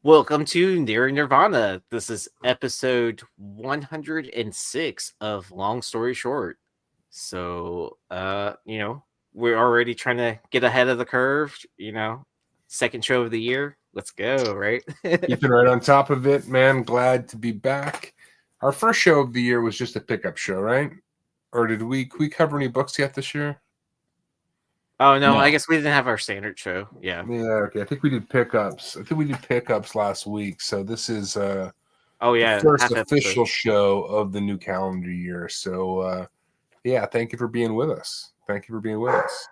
Welcome to Nearing Nirvana. This is episode 106 of Long Story Short. So, we're already trying to get ahead of the curve, second show of the year. Let's go, right? Keeping right on top of it, man. Glad to be back. Our first show of the year was just a pickup show, right? Or did we cover any books yet this year? Oh, no, I guess we didn't have our standard show. Yeah. Yeah, okay. I think we did pickups. I think we did pickups last week. So this is the first official show of the new calendar year. So yeah, thank you for being with us. Thank you for being with us.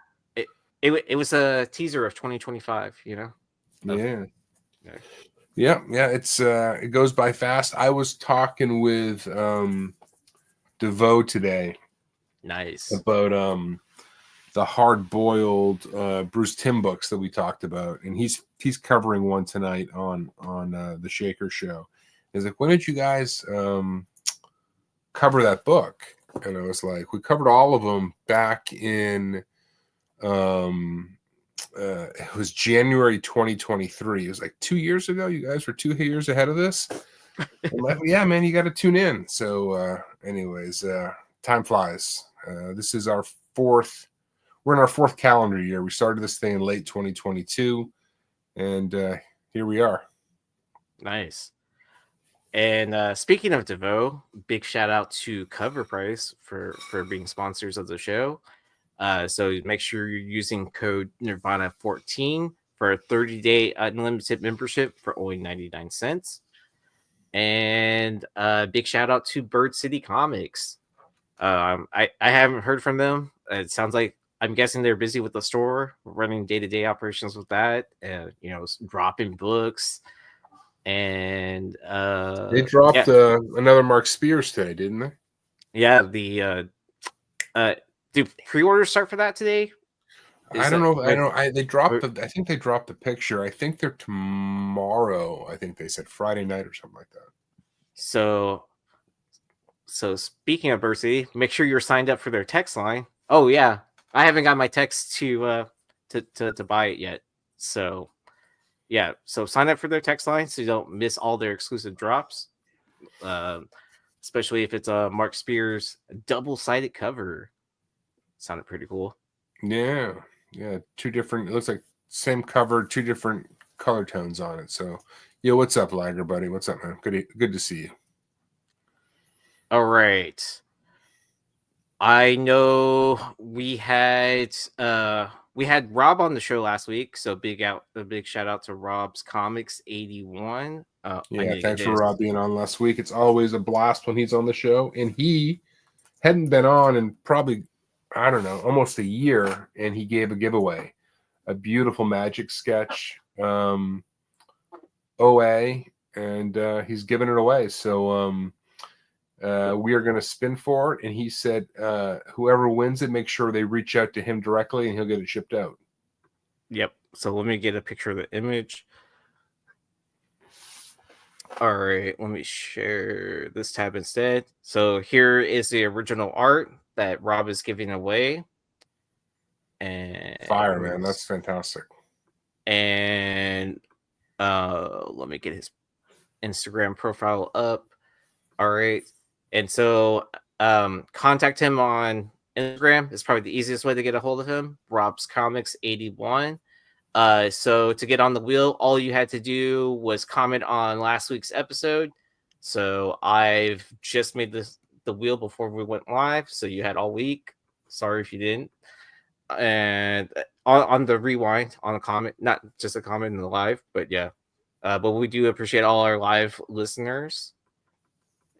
It was a teaser of 2025, Yeah. Yeah, it's it goes by fast. I was talking with DeVoe today. Nice. About the hard-boiled Bruce Timm books that we talked about, and he's covering one tonight on the Shaker show. He's like, when did you guys cover that book? And I was like, we covered all of them back in it was January 2023. It was like 2 years ago. You guys were 2 years ahead of this. I'm like, yeah, man, you got to tune in. So anyways, time flies. This is our fourth. We're in our fourth calendar year. We started this thing in late 2022, and here we are. Nice. And speaking of DeVoe, big shout out to Cover Price for being sponsors of the show. So make sure you're using code Nirvana14 for a 30-day unlimited membership for only 99 cents. And big shout out to Bird City Comics. I haven't heard from them. It sounds like, I'm guessing they're busy with the store, running day-to-day operations with that, and dropping books. And they dropped another Mark Spears today, didn't they? Yeah, do pre-orders start for that today? I don't know. I think they dropped the picture. I think they're tomorrow. I think they said Friday night or something like that. So speaking of Bird City, make sure you're signed up for their text line. Oh yeah, I haven't got my text to buy it yet. So yeah, so sign up for their text line so you don't miss all their exclusive drops. Especially if it's a Mark Spears double-sided cover. Sounded pretty cool. Yeah, two different. It looks like same cover, two different color tones on it. So, yeah, what's up, Lager buddy? What's up, man? Good to see you. All right. I know we had Rob on the show last week, so big shout out to Rob's Comics 81. Yeah, thanks for Rob being on last week. It's always a blast when he's on the show, and he hadn't been on in probably, I don't know, almost a year, and he gave a giveaway, a beautiful magic sketch, OA, and he's giving it away. So we are going to spin for it, and he said whoever wins it, make sure they reach out to him directly, and he'll get it shipped out. Yep. So let me get a picture of the image. All right, let me share this tab instead. So here is the original art that Rob is giving away. And fire, man, that's fantastic. And let me get his Instagram profile up. All right. And so contact him on Instagram. It's probably the easiest way to get a hold of him. Rob's Comics 81. So to get on the wheel, all you had to do was comment on last week's episode. So I've just made the wheel before we went live, so you had all week. Sorry if you didn't. And on the rewind, on a comment, not just a comment in the live, but yeah. But we do appreciate all our live listeners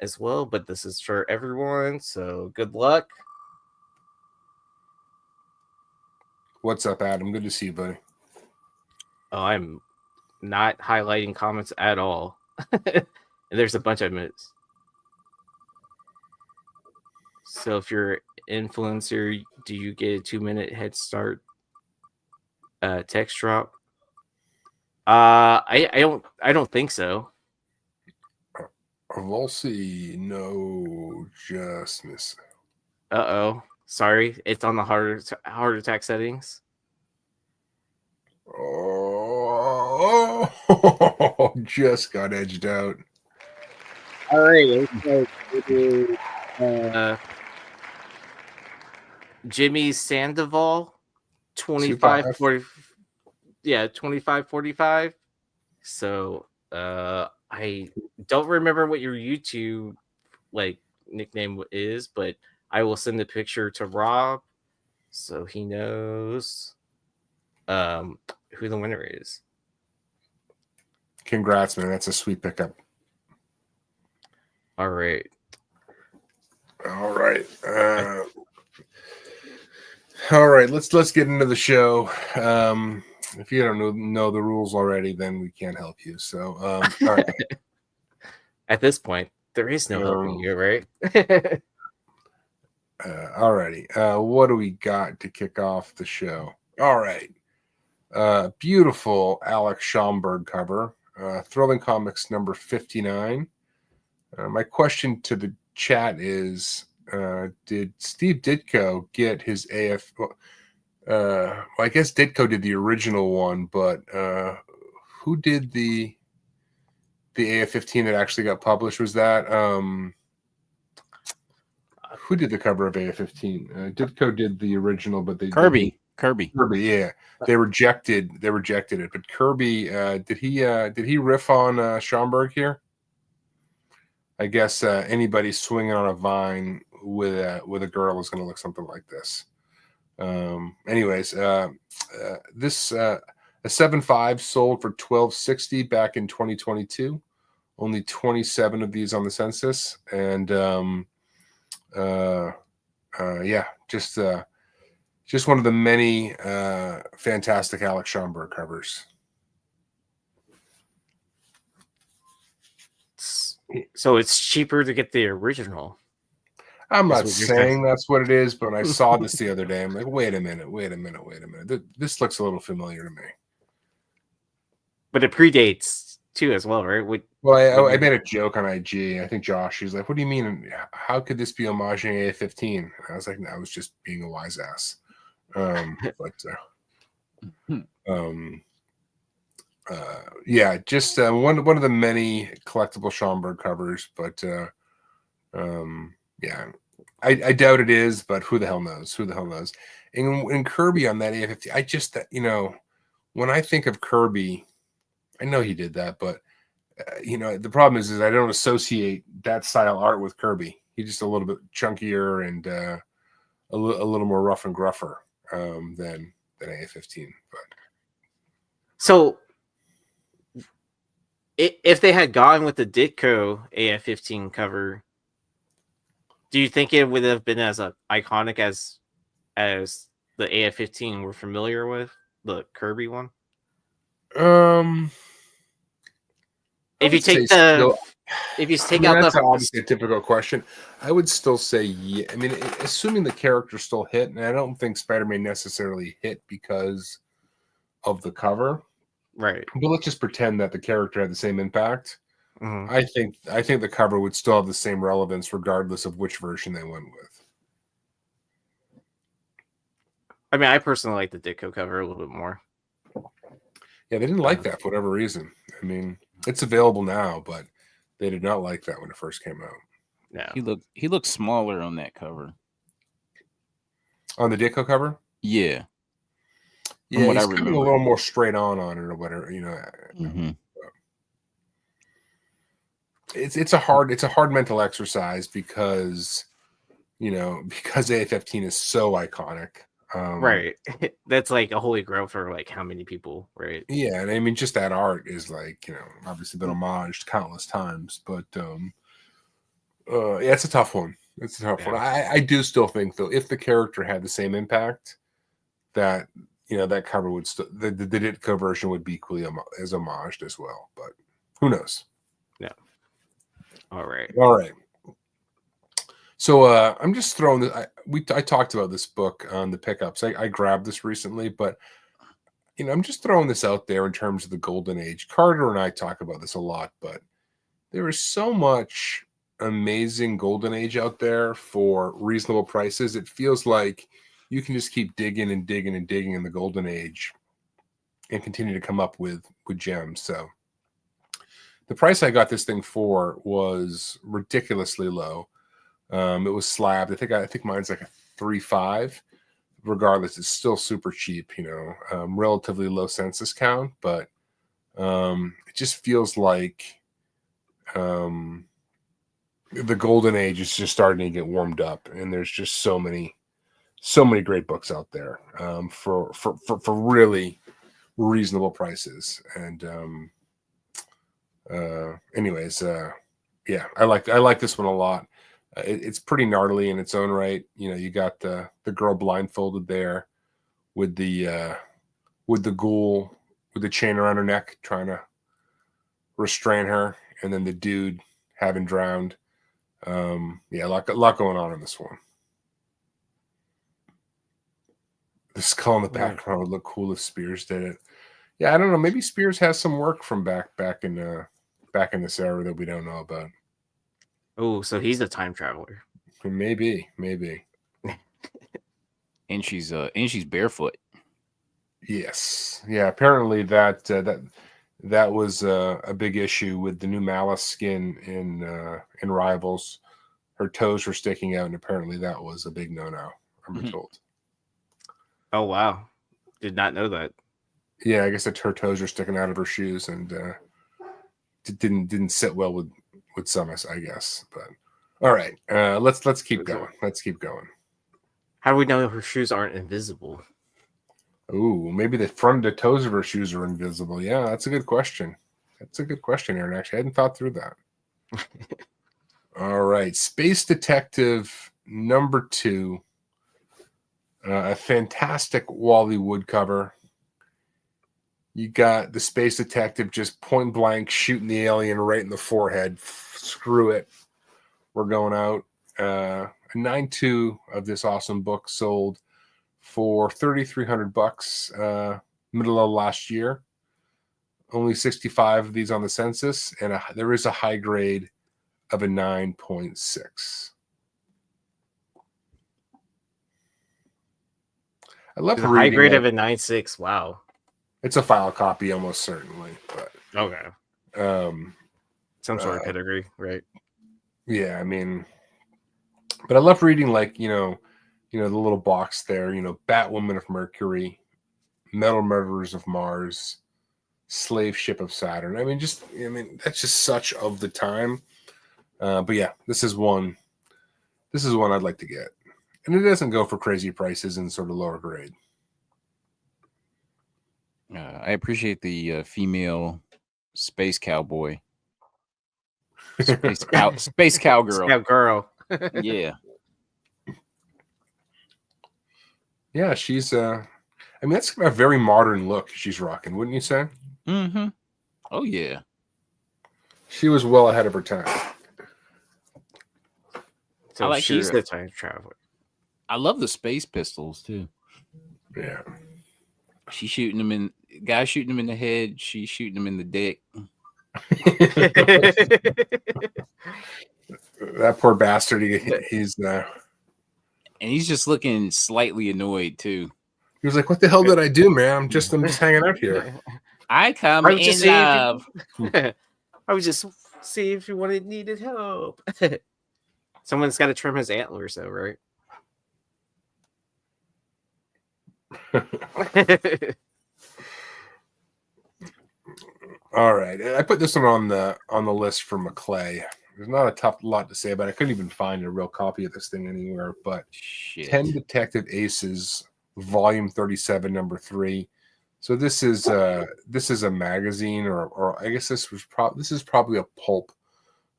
as well. But this is for everyone, so good luck. What's up, Adam? Good to see you, buddy. Oh, I'm not highlighting comments at all. And there's a bunch I missed. So if you're an influencer, do you get a 2-minute head start text drop? I don't think so. Volsi, no, just miss. Uh-oh. Sorry, it's on the heart attack settings. Oh, Oh, just got edged out. All right. It is, Jimmy Sandoval, 2540. Yeah, 2545. So I don't remember what your YouTube like nickname is, but I will send the picture to Rob so he knows who the winner is. Congrats, man. That's a sweet pickup. All right. All right. All right, let's get into the show. If you don't know the rules already, then we can't help you. So, all right. At this point, there is no helping you, right? All righty. What do we got to kick off the show? All right. Beautiful Alex Schomburg cover. Thrilling Comics number 59. My question to the chat is, did Steve Ditko get his AF? Well, I guess Ditko did the original one, but who did the AF-15 that actually got published? Was that who did the cover of AF-15? Ditko did the original, but they Kirby, yeah, they rejected it. But Kirby, did he riff on Schomburg here? I guess anybody swinging on a vine with a girl is going to look something like this. Anyways, this a 7.5 sold for $12.60 back in 2022. Only 27 of these on the census, and yeah, just one of the many fantastic Alex Schomburg covers. So it's cheaper to get the original. I'm not saying that's what it is, but when I saw this the other day, I'm like, wait a minute. This looks a little familiar to me. But it predates too as well, right? Well, I made a joke on IG. I think Josh, he's like, what do you mean? How could this be homaging AF-15? And I was like, no, I was just being a wise ass. Yeah, just one of the many collectible Schomburg covers, but yeah, I doubt it is, but who the hell knows? And Kirby on that AF-15, I just, when I think of Kirby, I know he did that, but the problem is I don't associate that style art with Kirby. He's just a little bit chunkier and a little more rough and gruffer than AF-15. But so if they had gone with the Ditko AF-15 cover, do you think it would have been as iconic as the AF-15 we're familiar with, the Kirby one? If you take out that's obviously a typical question. I would still say yeah. I mean, assuming the character still hit, and I don't think Spider-Man necessarily hit because of the cover, right? But let's just pretend that the character had the same impact. Mm-hmm. I think the cover would still have the same relevance regardless of which version they went with. I mean, I personally like the Ditko cover a little bit more. Yeah, they didn't like that for whatever reason. I mean, it's available now, but they did not like that when it first came out. No, he looked smaller on that cover. On the Ditko cover? Yeah. Yeah, he's coming a little more straight on it or whatever, Mm-hmm. It's a hard mental exercise because AF-15 is so iconic. Right. That's like a holy grail for like how many people, right? Yeah, and I mean just that art is like, obviously been homaged countless times, but yeah, it's a tough one. It's a tough one. I do still think though, if the character had the same impact, that that cover would still the Ditko version would be equally as homaged as well, but who knows? Yeah. All right. So I'm just throwing this. I talked about this book on the pickups. I grabbed this recently, but I'm just throwing this out there in terms of the golden age. Carter and I talk about this a lot, but there is so much amazing golden age out there for reasonable prices. It feels like you can just keep digging and digging and digging in the golden age continue to come up with gems. So the price I got this thing for was ridiculously low. It was slabbed. I think mine's like a 3.5. Regardless, it's still super cheap, relatively low census count, but it just feels like the golden age is just starting to get warmed up, and there's just so many great books out there for really reasonable prices. And yeah, I like this one a lot. It's pretty gnarly in its own right. You got the girl blindfolded there with the ghoul with the chain around her neck trying to restrain her, and then the dude having drowned. Yeah, a lot going on in this one. The skull in the background would look cool if Spears did it. Yeah, I don't know. Maybe Spears has some work from back in this era that we don't know about. Oh, so he's a time traveler. Maybe. And she's barefoot. Yes. Yeah. Apparently that was a big issue with the new Malice skin in Rivals. Her toes were sticking out, and apparently that was a big no-no. I'm told. Oh wow, did not know that. Yeah, I guess that her toes were sticking out of her shoes, and didn't sit well with some, I guess. But all right, let's keep going. Let's keep going. How do we know her shoes aren't invisible? Ooh, maybe the front of the toes of her shoes are invisible. Yeah, that's a good question. Aaron. Actually, I hadn't thought through that. All right, Space Detective number 2. A fantastic Wally Wood cover. You got the Space Detective just point blank shooting the alien right in the forehead. Screw it. We're going out. A 9.2 of this awesome book sold for $3,300 middle of last year. Only 65 of these on the census, and there is a high grade of a 9.6. I love the high grade of a 9.6. Wow. It's a file copy, almost certainly, but okay. Some sort of pedigree, right? Yeah, I mean, but I love reading the little box there. Batwoman of Mercury, Metal Murderers of Mars, Slave Ship of Saturn. I mean, that's just such of the time. But yeah, this is one I'd like to get, and it doesn't go for crazy prices in sort of lower grade. I appreciate the female space cowboy, space cowgirl. Cowgirl. Yeah. Yeah, she's that's a very modern look she's rocking, wouldn't you say? Mm-hmm. Oh yeah. She was well ahead of her time. So she's the time traveler. I love the space pistols too. Yeah. She's shooting them guy shooting them in the head, she's shooting them in the dick. That poor bastard, he's and he's just looking slightly annoyed too. He was like, "What the hell did I do, man? I'm just hanging out here." I come in love. I was just see if you needed help. Someone's got to trim his antlers, though, right? All right, I put this one on the list for McClay. There's not a lot to say about it. I couldn't even find a real copy of this thing anywhere. But 10 Detective Aces, Volume 37, Number 3. So this is a magazine, or I guess this is probably a pulp.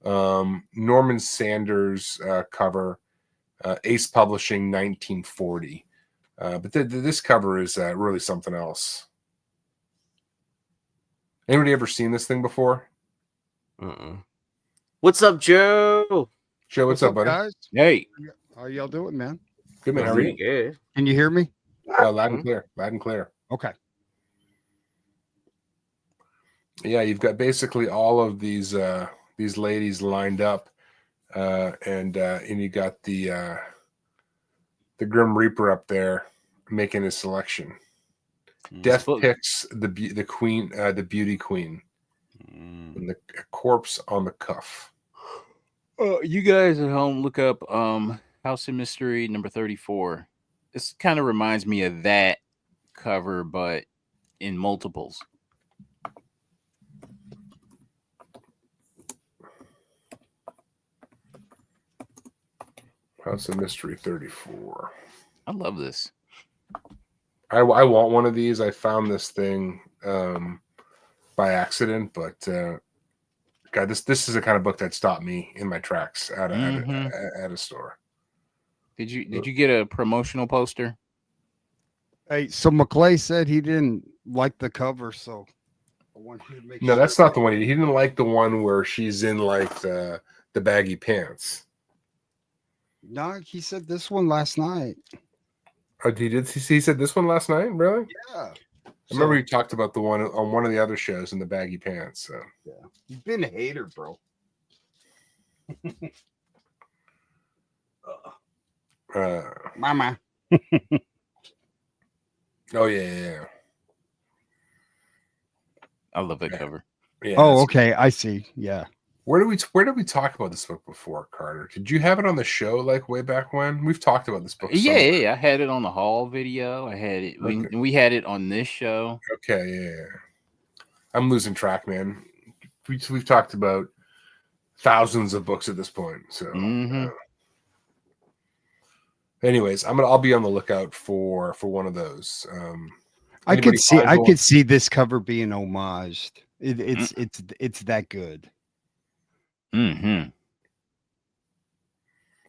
Norman Sanders cover, Ace Publishing, 1940. But this cover is really something else. Anybody ever seen this thing before? What's up, Joe? Joe, what's up, buddy? Guys? Hey, how y'all doing, man? Good, man. How are you? Good. Can you hear me? Loud and clear. Loud and clear. Okay. Yeah, you've got basically all of these ladies lined up, and you got the Grim Reaper up there making his selection. Death picks the queen, the beauty queen, and the corpse on the cuff. You guys at home, look up House of Mystery number 34. This kind of reminds me of that cover, but in multiples. House of Mystery 34. I love this. I want one of these. I found this thing by accident, but God, this is the kind of book that stopped me in my tracks at a store. Did you get a promotional poster? Hey, so McClay said he didn't like the cover, so I want you to make No, sure. that's not the one. He didn't like the one where she's in like the baggy pants. No, he said this one last night. Oh, he said this one last night? Really? Yeah. I remember you talked about the one on one of the other shows in the baggy pants. So yeah, you've been a hater, bro. Mama. Oh yeah. I love that cover. Yeah. Oh, okay. I see. Yeah. Where did we talk about this book before, Carter? Did you have it on the show like way back when? We've talked about this book. Yeah. I had it on the haul video. I had it. Okay. We had it on this show. Okay, yeah. I'm losing track, man. We've talked about thousands of books at this point. So, anyways, I'll be on the lookout for one of those. I could see this cover being homaged. It's that good.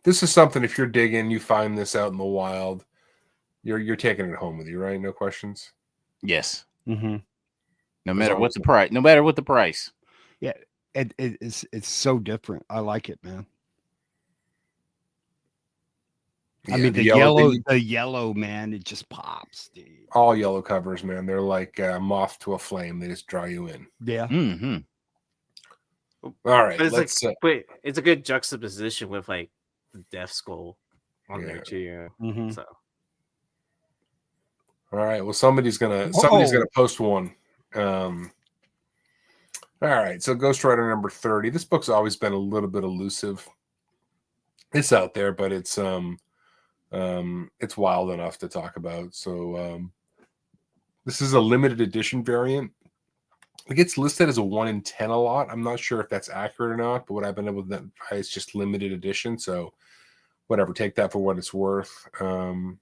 This is something. If you're digging, you find this out in the wild, you're taking it home with you, right? No questions. Yes. Mm-hmm. No matter what the price. No matter what the price. Yeah, it's so different. I like it, man. Yeah, I mean, the yellow, man, it just pops, dude. All yellow covers, man. They're like moth to a flame. They just draw you in. Yeah. All right. But it's it's a good juxtaposition with like the death skull on there too. Mm-hmm. So. All right. Well, somebody's gonna post one. All right. So Ghost Rider number 30. This book's always been a little bit elusive. It's out there, but it's wild enough to talk about. So this is a limited edition variant. It gets listed as a 1 in 10 a lot. I'm not sure if that's accurate or not, but what I've been able to buy is just limited edition. So whatever, take that for what it's worth. A9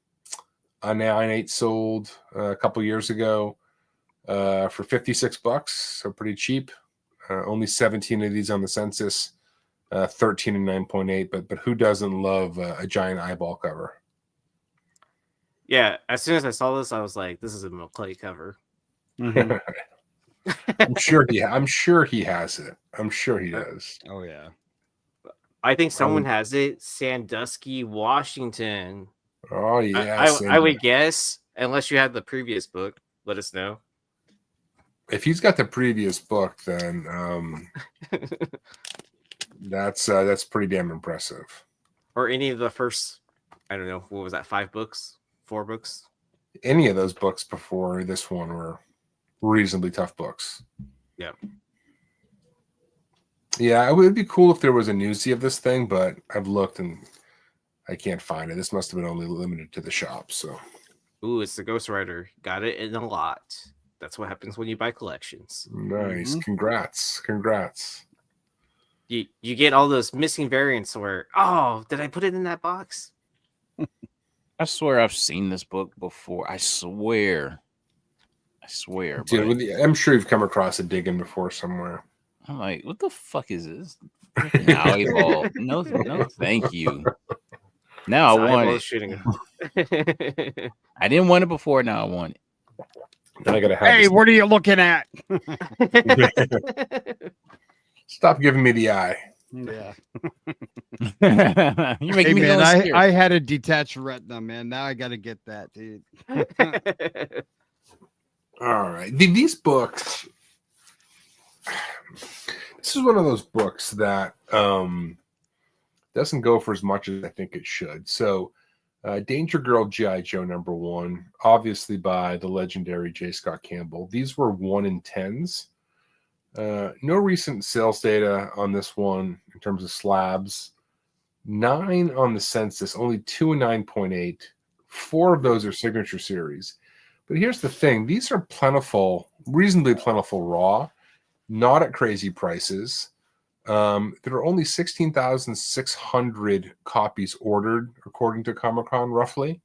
sold a couple years ago for $56, so pretty cheap. Only 17 of these on the census, 13 and 9.8. But who doesn't love a giant eyeball cover? Yeah, as soon as I saw this, I was like, "This is a McClay cover." Mm-hmm. I'm sure he has it. I'm sure he does. Oh yeah. I think someone has it. Sandusky, Washington. Oh yeah. I would guess, unless you had the previous book. Let us know. If he's got the previous book, then that's pretty damn impressive. Or any of the first, I don't know, what was that? 4 books. Any of those books before this one were reasonably tough books. Yeah. Yeah, it would be cool if there was a newsie of this thing, but I've looked and I can't find it. This must have been only limited to the shop. So, ooh, it's the Ghost Rider. Got it in a lot. That's what happens when you buy collections. Nice. Mm-hmm. Congrats. You get all those missing variants where, oh, did I put it in that box? I swear I've seen this book before. I swear. Dude, I'm sure you've come across a digging before somewhere. I'm like, what the fuck is this? Eyeball. No, thank you. Now I want it. Shooting. I didn't want it before. Now I want it. Then I gotta have. Hey, what are you looking at? Stop giving me the eye. Yeah. You make me man, scared. I had a detached retina, man. Now I got to get that, dude. All right. These books. This is one of those books that doesn't go for as much as I think it should. So Danger Girl G.I. Joe #1, obviously by the legendary J. Scott Campbell. These were 1 in 10s. No recent sales data on this one in terms of slabs. 9 on the census, only 2 and 9.8. 4 of those are signature series. But here's the thing. These are plentiful, reasonably plentiful raw, not at crazy prices. There are only 16,600 copies ordered, according to Comic-Con, roughly.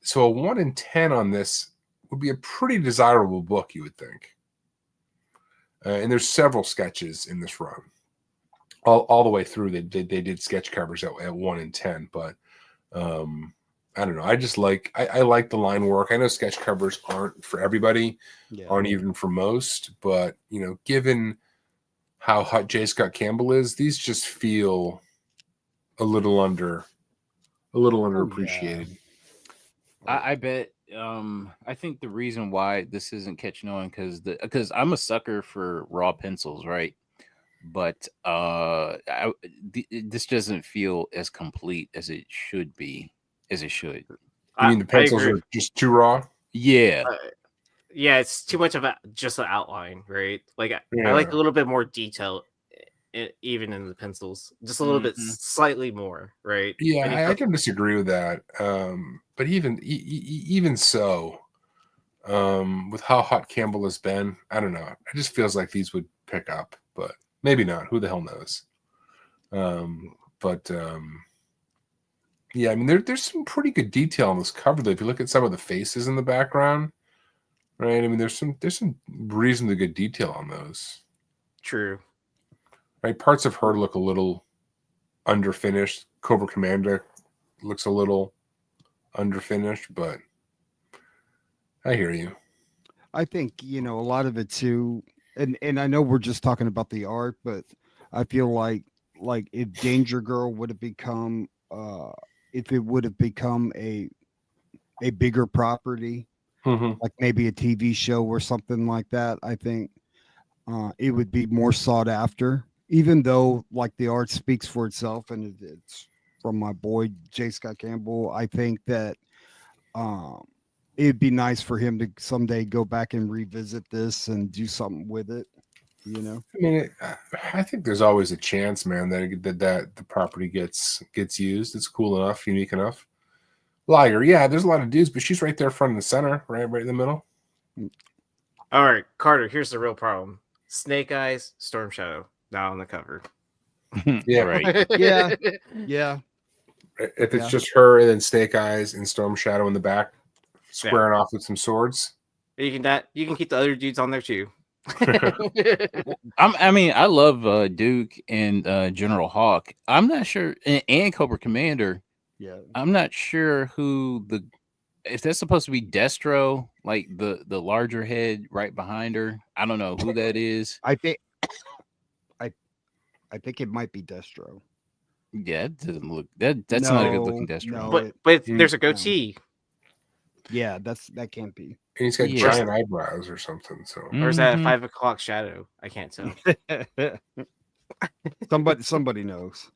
So a 1 in 10 on this would be a pretty desirable book, you would think. And there's several sketches in this run. All the way through, they did sketch covers at 1 in 10, but I don't know. I just like I like the line work. I know sketch covers aren't for everybody, aren't even for most, but given how hot J. Scott Campbell is, these just feel a little underappreciated. I bet. I think the reason why this isn't catching on because I'm a sucker for raw pencils, right? But this doesn't feel as complete as it should be, as it should. You mean the pencils are just too raw? Yeah. Yeah, it's too much of just an outline, right? Like I like a little bit more detail, even in the pencils, just a little bit, slightly more, right? Yeah, I can disagree with that. But even so, with how hot Campbell has been, I don't know. It just feels like these would pick up, but maybe not. Who the hell knows? Yeah, I mean, there's some pretty good detail on this cover, though. If you look at some of the faces in the background, right? I mean, there's some reasonably good detail on those. True. Right, parts of her look a little underfinished. Cobra Commander looks a little underfinished, but I hear you. I think a lot of it too, and I know we're just talking about the art, but I feel like if Danger Girl would have become if it would have become a bigger property, like maybe a TV show or something like that, I think it would be more sought after. Even though like the art speaks for itself, and it's from my boy J. Scott Campbell, I think that it'd be nice for him to someday go back and revisit this and do something with it. I mean, I think there's always a chance, man, that the property gets used. It's cool enough, unique enough. Liar, yeah, there's a lot of dudes, but she's right there front and center, right in the middle. All right, Carter, here's the real problem. Snake Eyes, Storm Shadow, not on the cover. Yeah, right. Yeah. If it's just her and then Snake Eyes and Storm Shadow in the back, squaring off with some swords. You can keep the other dudes on there too. I love Duke and General Hawk. I'm not sure, and Cobra Commander. Yeah, I'm not sure if that's supposed to be Destro, like the larger head right behind her. I don't know who that is. I think it might be Destro. Yeah, it doesn't look that's not a good looking Destro. No, but there's a goatee. Yeah, that can't be. And he's got giant eyebrows or something. So, or is that a 5 o'clock shadow? I can't tell. Somebody knows.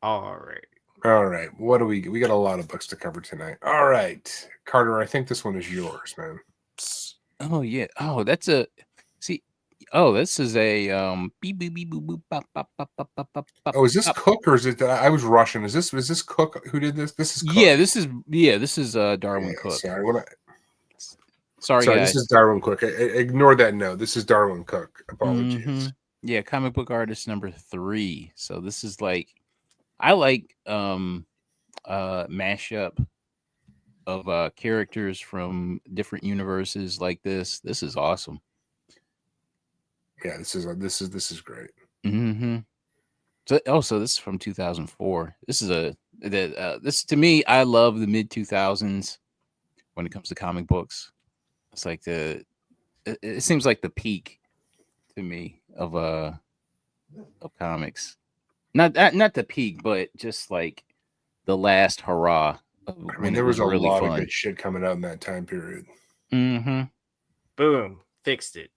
All right. What do we got? A lot of books to cover tonight. All right, Carter. I think this one is yours, man. Oh yeah. Oh, this is a beep beep beep boop boop bop bop bop bop bop bop. Oh, is this Cook or is it? I was rushing. Is this Cook who did this? This is Cook. This is Darwin Cook. Sorry, guys. This is Darwin Cook. Ignore that note. This is Darwin Cook. Apologies. Yeah, comic book artist number 3. So this is I like mashup of characters from different universes like this. This is awesome. Yeah, this is great. So this is from 2004. This is this to me, I love the mid 2000s when it comes to comic books. It's like it seems like the peak to me of comics. Not the peak, but just like the last hurrah. I mean, there was a really lot of good shit coming out in that time period. Boom, fixed it.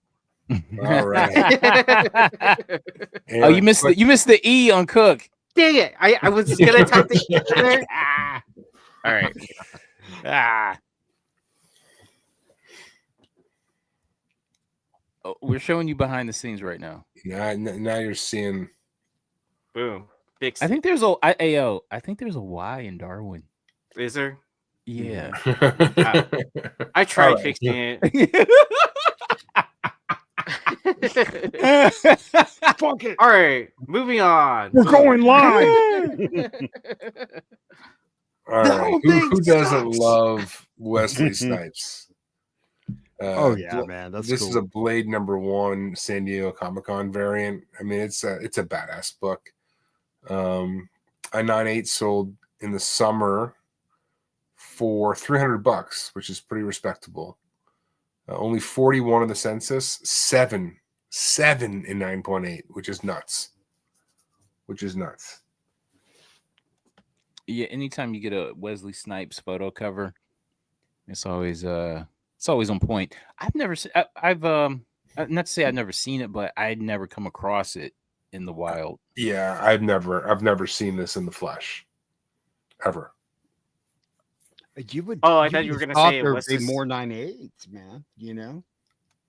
All right. You missed the E on Cook. Dang it! I was gonna type it in there. Ah. All right. Ah. Oh, we're showing you behind the scenes right now. Now you're seeing. Boom. Fixed I it. think there's I think there's a Y in Darwin. Is there? Yeah. I tried All right. fixing it. Fuck it. All right, moving on. We're going live. All The right. whole Who thing doesn't sucks. love Wesley Snipes? Oh yeah, man, that's this cool. is a Blade #1 San Diego Comic-Con variant. I mean, it's a badass book. A 9/8 sold in the summer for $300, which is pretty respectable. Only 41 in the census, seven in 9.8, which is nuts. Yeah, anytime you get a Wesley Snipes photo cover, it's always on point. I've never seen I've not to say I've never seen it, but I'd never come across it in the wild. Yeah, I've never seen this in the flesh, ever. You would. Oh, I thought you were gonna thought say there'd what's be this- more 9/8s, man. You know.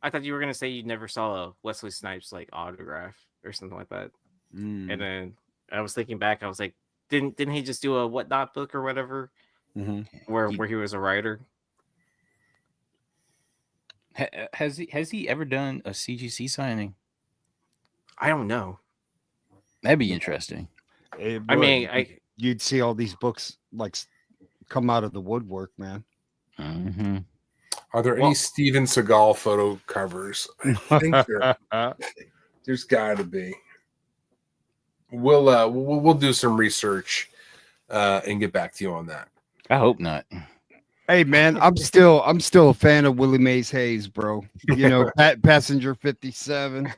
I thought you were gonna say you never saw a Wesley Snipes like autograph or something like that. And then I was thinking back, I was like, didn't he just do a Whatnot book or whatever where he was a writer? Has he ever done a CGC signing? I don't know. That'd be interesting. I mean, you'd see all these books like come out of the woodwork, man. Mm-hmm. Are there any Steven Seagal photo covers? I think there's got to be. We'll do some research and get back to you on that. I hope not. Hey man, I'm still a fan of Willie Mays Hayes, bro. You know, Passenger 57,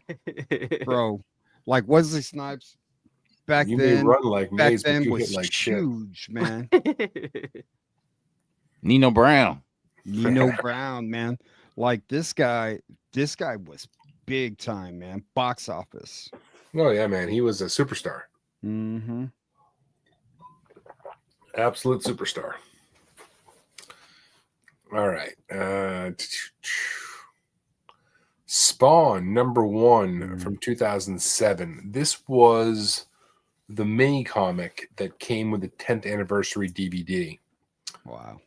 bro. Like Wesley Snipes back You then. may run like Back Mays, but then you was hit like shit. huge, man. Nino Brown. Nino Brown, man. Like this guy was big time, man. Box office. Oh yeah, man, he was a superstar. Mm-hmm. Absolute superstar. All right. Spawn #1 from 2007. This was the mini comic that came with the 10th anniversary DVD. Wow.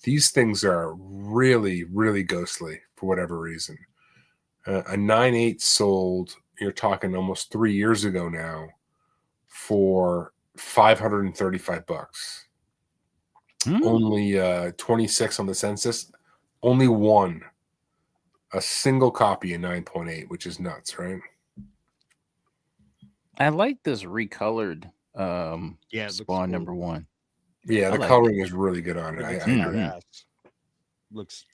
These things are really, really ghostly for whatever reason. A 9/8 sold, you're talking almost 3 years ago now, for $535. Only 26 on the census. Only one. A single copy in 9.8, which is nuts, right? I like this recolored Yeah, Spawn #1. Yeah, the like coloring is really good on it. Yeah, I it's agree. badass. Looks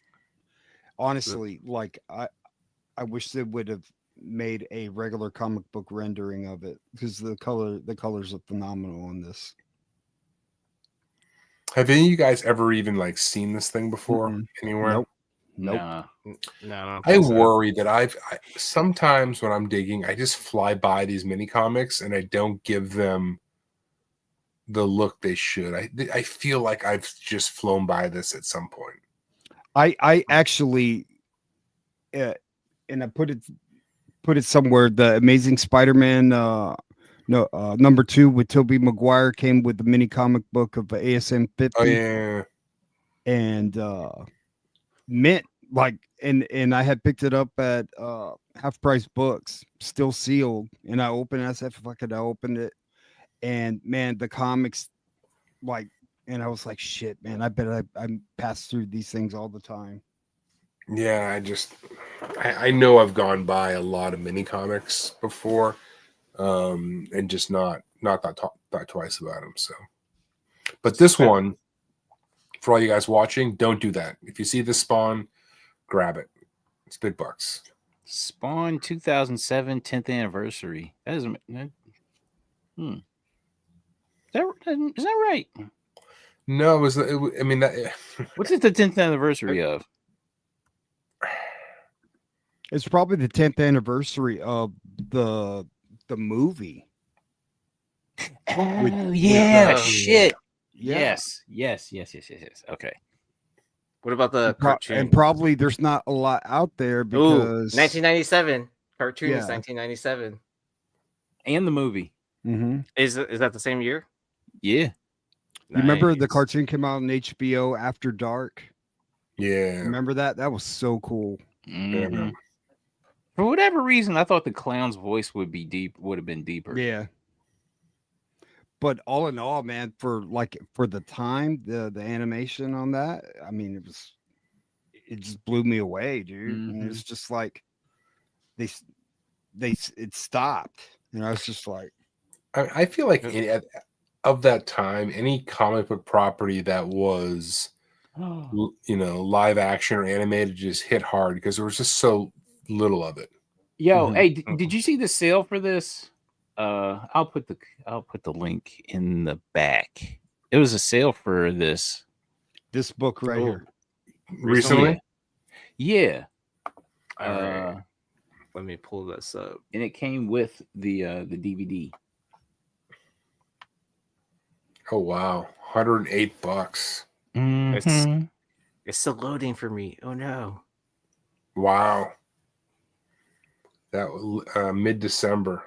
honestly like I wish they would have made a regular comic book rendering of it because the colors are phenomenal on this. Have any of you guys ever even like seen this thing before anywhere? Nope. Nah. No, I worry that I sometimes when I'm digging, I just fly by these mini comics and I don't give them the look they should. I feel like I've just flown by this at some point. I actually, and I put it somewhere. The Amazing Spider-Man, #2 with Tobey Maguire came with the mini comic book of ASM 50. Oh yeah, and mint like, and I had picked it up at Half Price Books, still sealed, and I opened it. I said, "Fuck it," I opened it, and man, the comics, like. And I was like, shit, man, I bet I pass through these things all the time. yeah. I know I've gone by a lot of mini comics before, and just not thought twice about them. So, but this one, for all you guys watching, don't do that. If you see this Spawn, grab it. It's big bucks. Spawn 2007 10th anniversary. That is Is that right? No, it was. I mean, that. What's it the 10th anniversary of? It's probably the 10th anniversary of the movie. Oh, with yeah, the- shit. Yeah. Yes. Okay. What about the cartoon? And probably there's not a lot out there Ooh, because 1997 cartoon is Yeah. 1997. And the movie. Mhm. Is that the same year? Yeah. You remember the Nice. cartoon came out on HBO After Dark? Yeah. Remember that? That was so cool. Yeah, Mhm. man. For whatever reason, I thought the clown's voice would have been deeper. Yeah. But all in all, man, for the time, the animation on that, I mean, it just blew me away, dude. And it's just like they it stopped. You know, it's just like I feel like of that time, any comic book property that was, live action or animated just hit hard because there was just so little of it. Yo, Mhm. hey, did you see the sale for this? I'll put the link in the back. It was a sale for this. this book right Oh, here. Recently? Yeah. All right. Let me pull this up. And it came with the DVD. Oh wow, $108. It's still loading for me. Oh no. Wow. That was mid-December.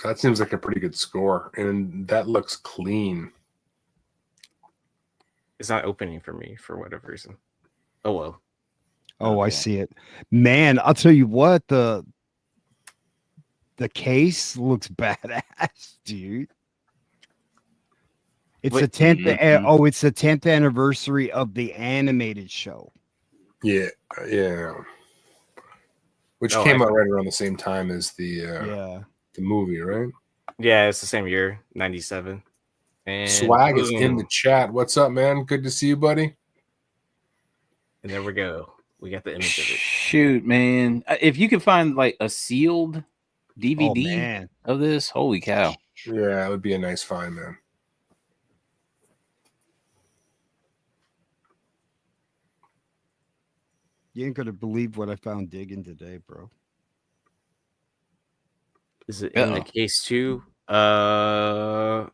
That seems like a pretty good score, and that looks clean. It's not opening for me for whatever reason. Oh well. Oh, I Okay. see it. Man, I'll tell you what, the case looks badass, dude. It's the Wait, 10th. Oh, it's the 10th anniversary of the animated show. Yeah. Which Oh, came out right around the same time as the movie, right? Yeah, it's the same year, 97. And Swag is in boom. the chat. What's up, man? Good to see you, buddy. And there we go. We got the image of it. Shoot, man! If you could find like a sealed Oh DVD man, of this, holy cow! Yeah, it would be a nice find, man. you ain't gonna believe what I found digging today, bro. Is it in the case too? It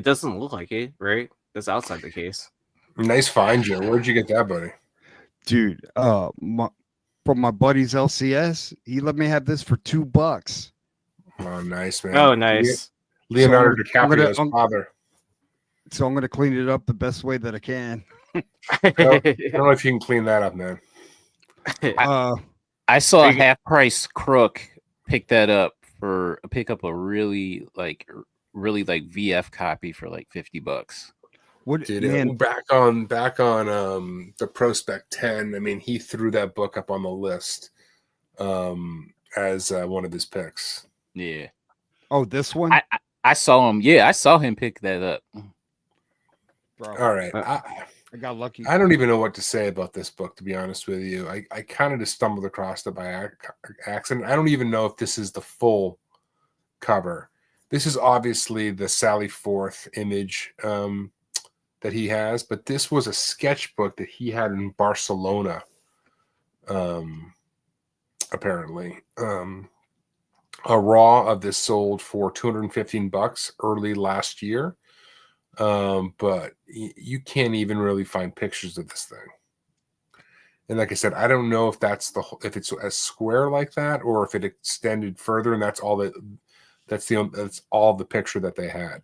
doesn't look like it, right? That's outside the case. Nice find, Joe. Where'd you get that, buddy? Dude, from my buddy's LCS, he let me have this for $2. Oh, nice, man. Oh, nice. Leonardo So I'm DiCaprio's gonna- father. So I'm gonna clean it up the best way that I can. I don't know if you can clean that up, man. I saw a you- half price crook pick up a really VF copy for like $50. What Dude, man? back on the Prospect 10, I mean, he threw that book up on the list as one of his picks. Yeah. Oh, this one, I saw him. Yeah, I saw him pick that up. bro. All right. I got lucky. I don't even know what to say about this book, to be honest with you. I kind of just stumbled across it by accident. I don't even know if this is the full cover. This is obviously the Sally Forth image that he has, but this was a sketchbook that he had in Barcelona, apparently. A raw of this sold for $215 early last year. But you can't even really find pictures of this thing. And like I said, I don't know if it's a square like that or if it extended further and that's all the picture that they had.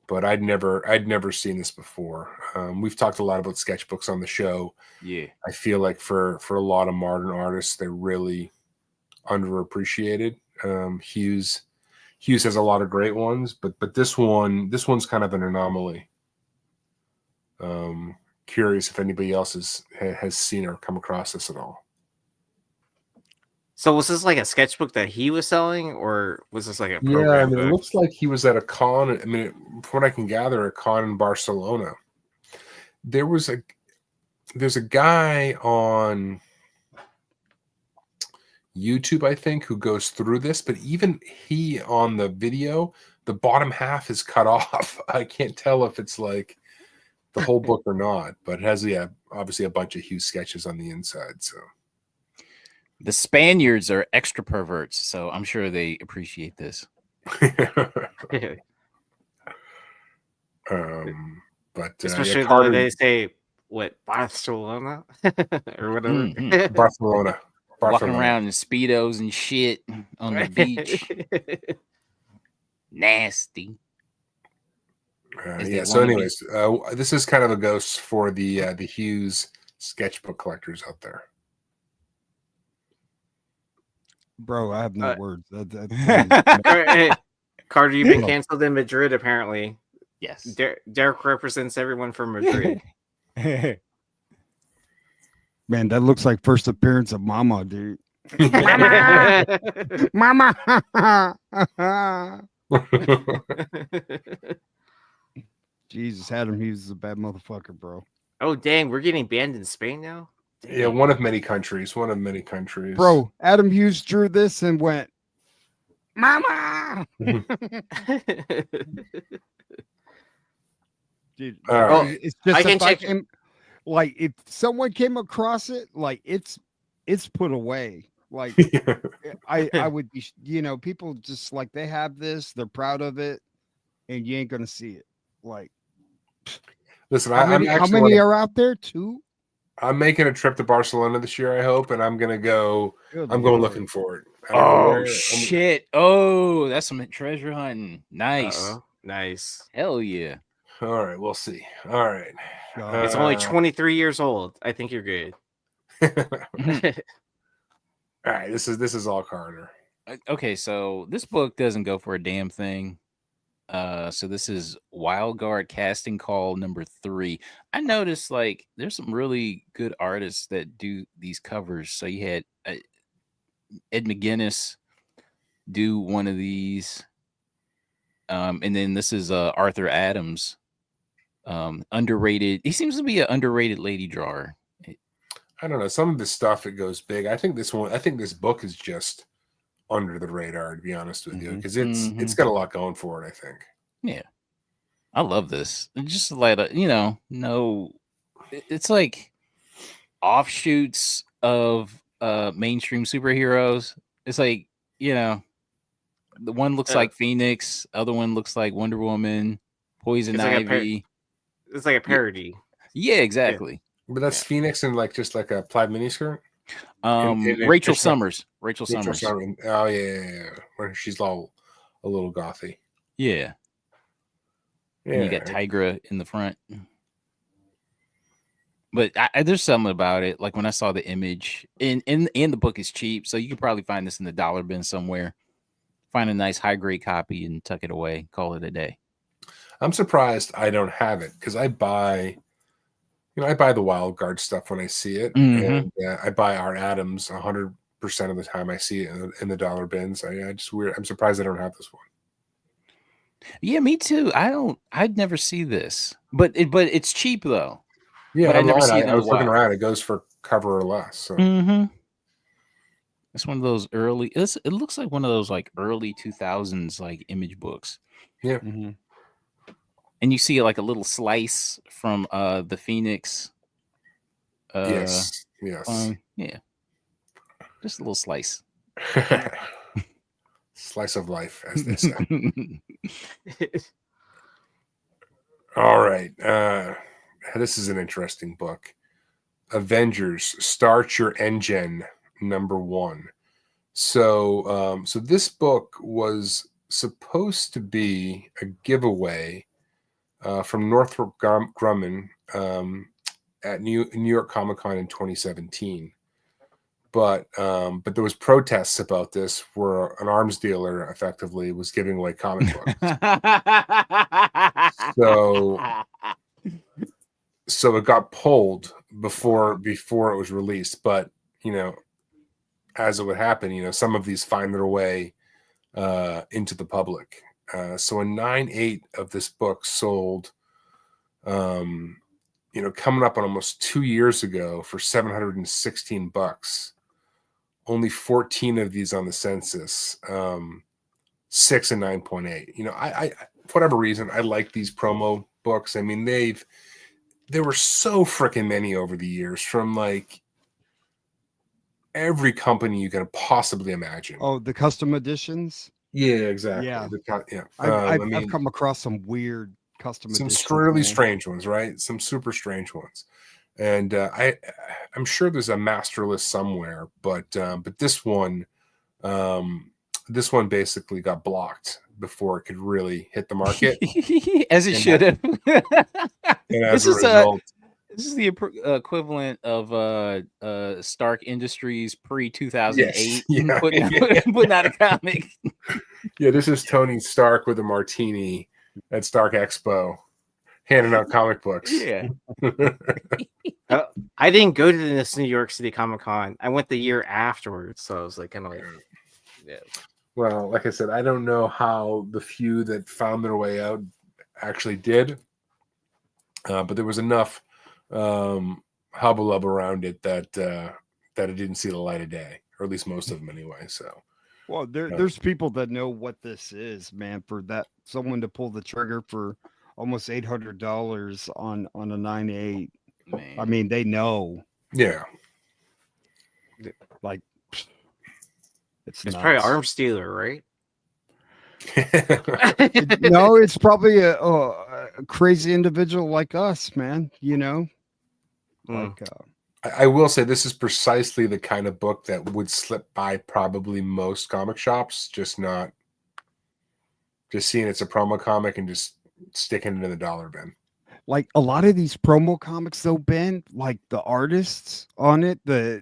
But I'd never seen this before. We've talked a lot about sketchbooks on the show. Yeah. I feel like for a lot of modern artists, they're really underappreciated. Hughes has a lot of great ones, but this one's kind of an anomaly. Curious if anybody else has seen or come across this at all. So was this like a sketchbook that he was selling, or was this like a program? Yeah, I mean, it book? looks like he was at a con. I mean, from what I can gather, a con in Barcelona. There's a guy on YouTube, I think, who goes through this, but even he on the video, the bottom half is cut off. I can't tell if it's like the whole book or not, but it has obviously a bunch of Hughes sketches on the inside. So The Spaniards are extra perverts, so I'm sure they appreciate this. But especially Carter, though they say what Barcelona or whatever. Barcelona. Walking around in speedos and shit on the beach. Nasty. So anyways, this is kind of a ghost for the Hughes sketchbook collectors out there. Bro, I have no words. Carter, you've been canceled in Madrid, apparently. Yes. Derek represents everyone from Madrid. Man, that looks like first appearance of Mama, dude. Mama! Jesus, Adam Hughes is a bad motherfucker, bro. Oh, dang, we're getting banned in Spain now? Dang. Yeah, one of many countries. Bro, Adam Hughes drew this and went, Mama! Dude, it's just I can check. Like, if someone came across it, like, it's put away. Like, I would be, people just like, they have this, they're proud of it, and you ain't gonna see it. Like, listen, how many are out there? 2? I'm making a trip to Barcelona this year, I hope, and I'm gonna go. I'm going looking for it. Shit! Oh, that's some treasure hunting. Nice. Uh-oh. Nice. Hell yeah. All right, we'll see. All right. It's only 23 years old. I think you're good. All right, this is all Carter. Okay, so this book doesn't go for a damn thing. So this is Wildguard casting call number 3. I noticed like there's some really good artists that do these covers. So you had Ed McGuinness do one of these, and then this is Arthur Adams, underrated. He seems to be an underrated lady drawer. I don't know. Some of this stuff, it goes big. I think this book is just under the radar, to be honest with you, because it's got a lot going for it, I think. Yeah. I love this. It's just like it's like offshoots of mainstream superheroes. It's like, the one looks like Phoenix, other one looks like Wonder Woman, Poison Ivy. It's like a parody. Yeah, exactly. But that's Phoenix in like just like a plaid miniskirt. Rachel Summers. Rachel Summers. Oh yeah. Where she's all a little gothy. Yeah. And you got Tigra in the front. But there's something about it. Like when I saw the image, and the book is cheap, so you could probably find this in the dollar bin somewhere. Find a nice high grade copy and tuck it away. Call it a day. I'm surprised I don't have it because I buy the Wildguard stuff when I see it, and I buy Art Adams 100% of the time I see it in the dollar bins. I'm surprised I don't have this one. Yeah, me too. I'd never see this, but it's cheap though. Yeah, but I never see it. I was looking around. It goes for cover or less. So. It's one of those early. It looks like one of those like early 2000s like image books. Yeah. And you see like a little slice from the Phoenix. Yes. Yeah. Just a little slice. Slice of life, as they say. All right. This is an interesting book. Avengers, Start Your Engine, #1. So this book was supposed to be a giveaway from Northrop Grumman at New York Comic Con in 2017. But there was protests about this where an arms dealer effectively was giving away comic books. So it got pulled before it was released. But as it would happen, some of these find their way into the public. So a 9/8 of this book sold, coming up on almost 2 years ago for $716. Only 14 of these on the census, 6 and 9.8. I for whatever reason, I like these promo books. I mean, there were so freaking many over the years, from like every company you can possibly imagine. Oh, the custom editions. Yeah, exactly. Yeah. Yeah. I've come across some weird custom some editions. really man. strange ones, right? Some super strange ones. And I'm sure there's a master list somewhere, but this one basically got blocked before it could really hit the market. As it And should have. And as a result, this is the equivalent of Stark Industries pre 2008 Yes. putting out a comic. Yeah, this is Tony Stark with a martini at Stark Expo, handing out comic books. Yeah. I didn't go to this New York City Comic Con. I went the year afterwards, so I was like, kind of like, yeah. Well, like I said, I don't know how the few that found their way out actually did, but there was enough hubbub around it that it didn't see the light of day, or at least most of them anyway. So, well, there's people that know what this is, man. For that, someone to pull the trigger for almost $800 on a 9.8. Man. I mean, they know. Yeah. Like, It's probably arms dealer, right? No, it's probably a crazy individual like us, man. You know, like I will say this is precisely the kind of book that would slip by probably most comic shops, just seeing it's a promo comic and just sticking it in the dollar bin. Like a lot of these promo comics, though, Ben, like the artists on it, the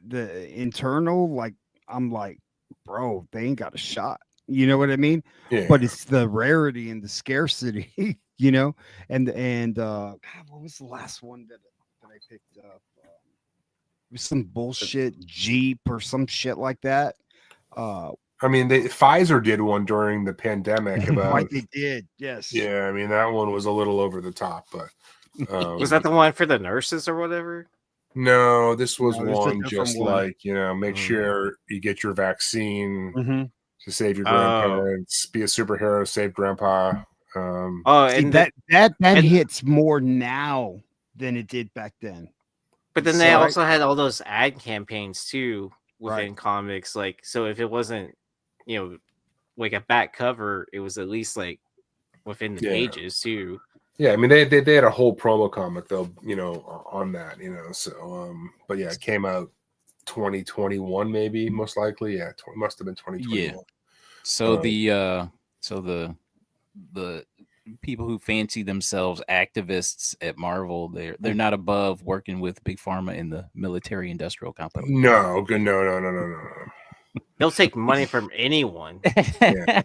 internal, like I'm like, bro, they ain't got a shot. You know what I mean? Yeah. But it's the rarity and the scarcity, you know. And God, what was the last one that I picked up? It was some bullshit Jeep or some shit like that. I mean, Pfizer did one during the pandemic about. Right, they did, yes. Yeah, I mean that one was a little over the top, but was that the one for the nurses or whatever? No, this was No, one a just one. like, make sure you get your vaccine to save your Oh. grandparents, be a superhero, save grandpa. See, And that hits more now than it did back then. but then they So- also had all those ad campaigns too within Right. comics. Like, so if it wasn't, like a back cover, it was at least like within the Yeah. pages too. Yeah, I mean they had a whole promo comic though, on that, so but yeah, it came out 2021 maybe, most likely. Yeah, must have been 2021. Yeah. So the people who fancy themselves activists at Marvel, they're not above working with Big Pharma in the military industrial complex. No, good, no. They'll take money from anyone. Yeah.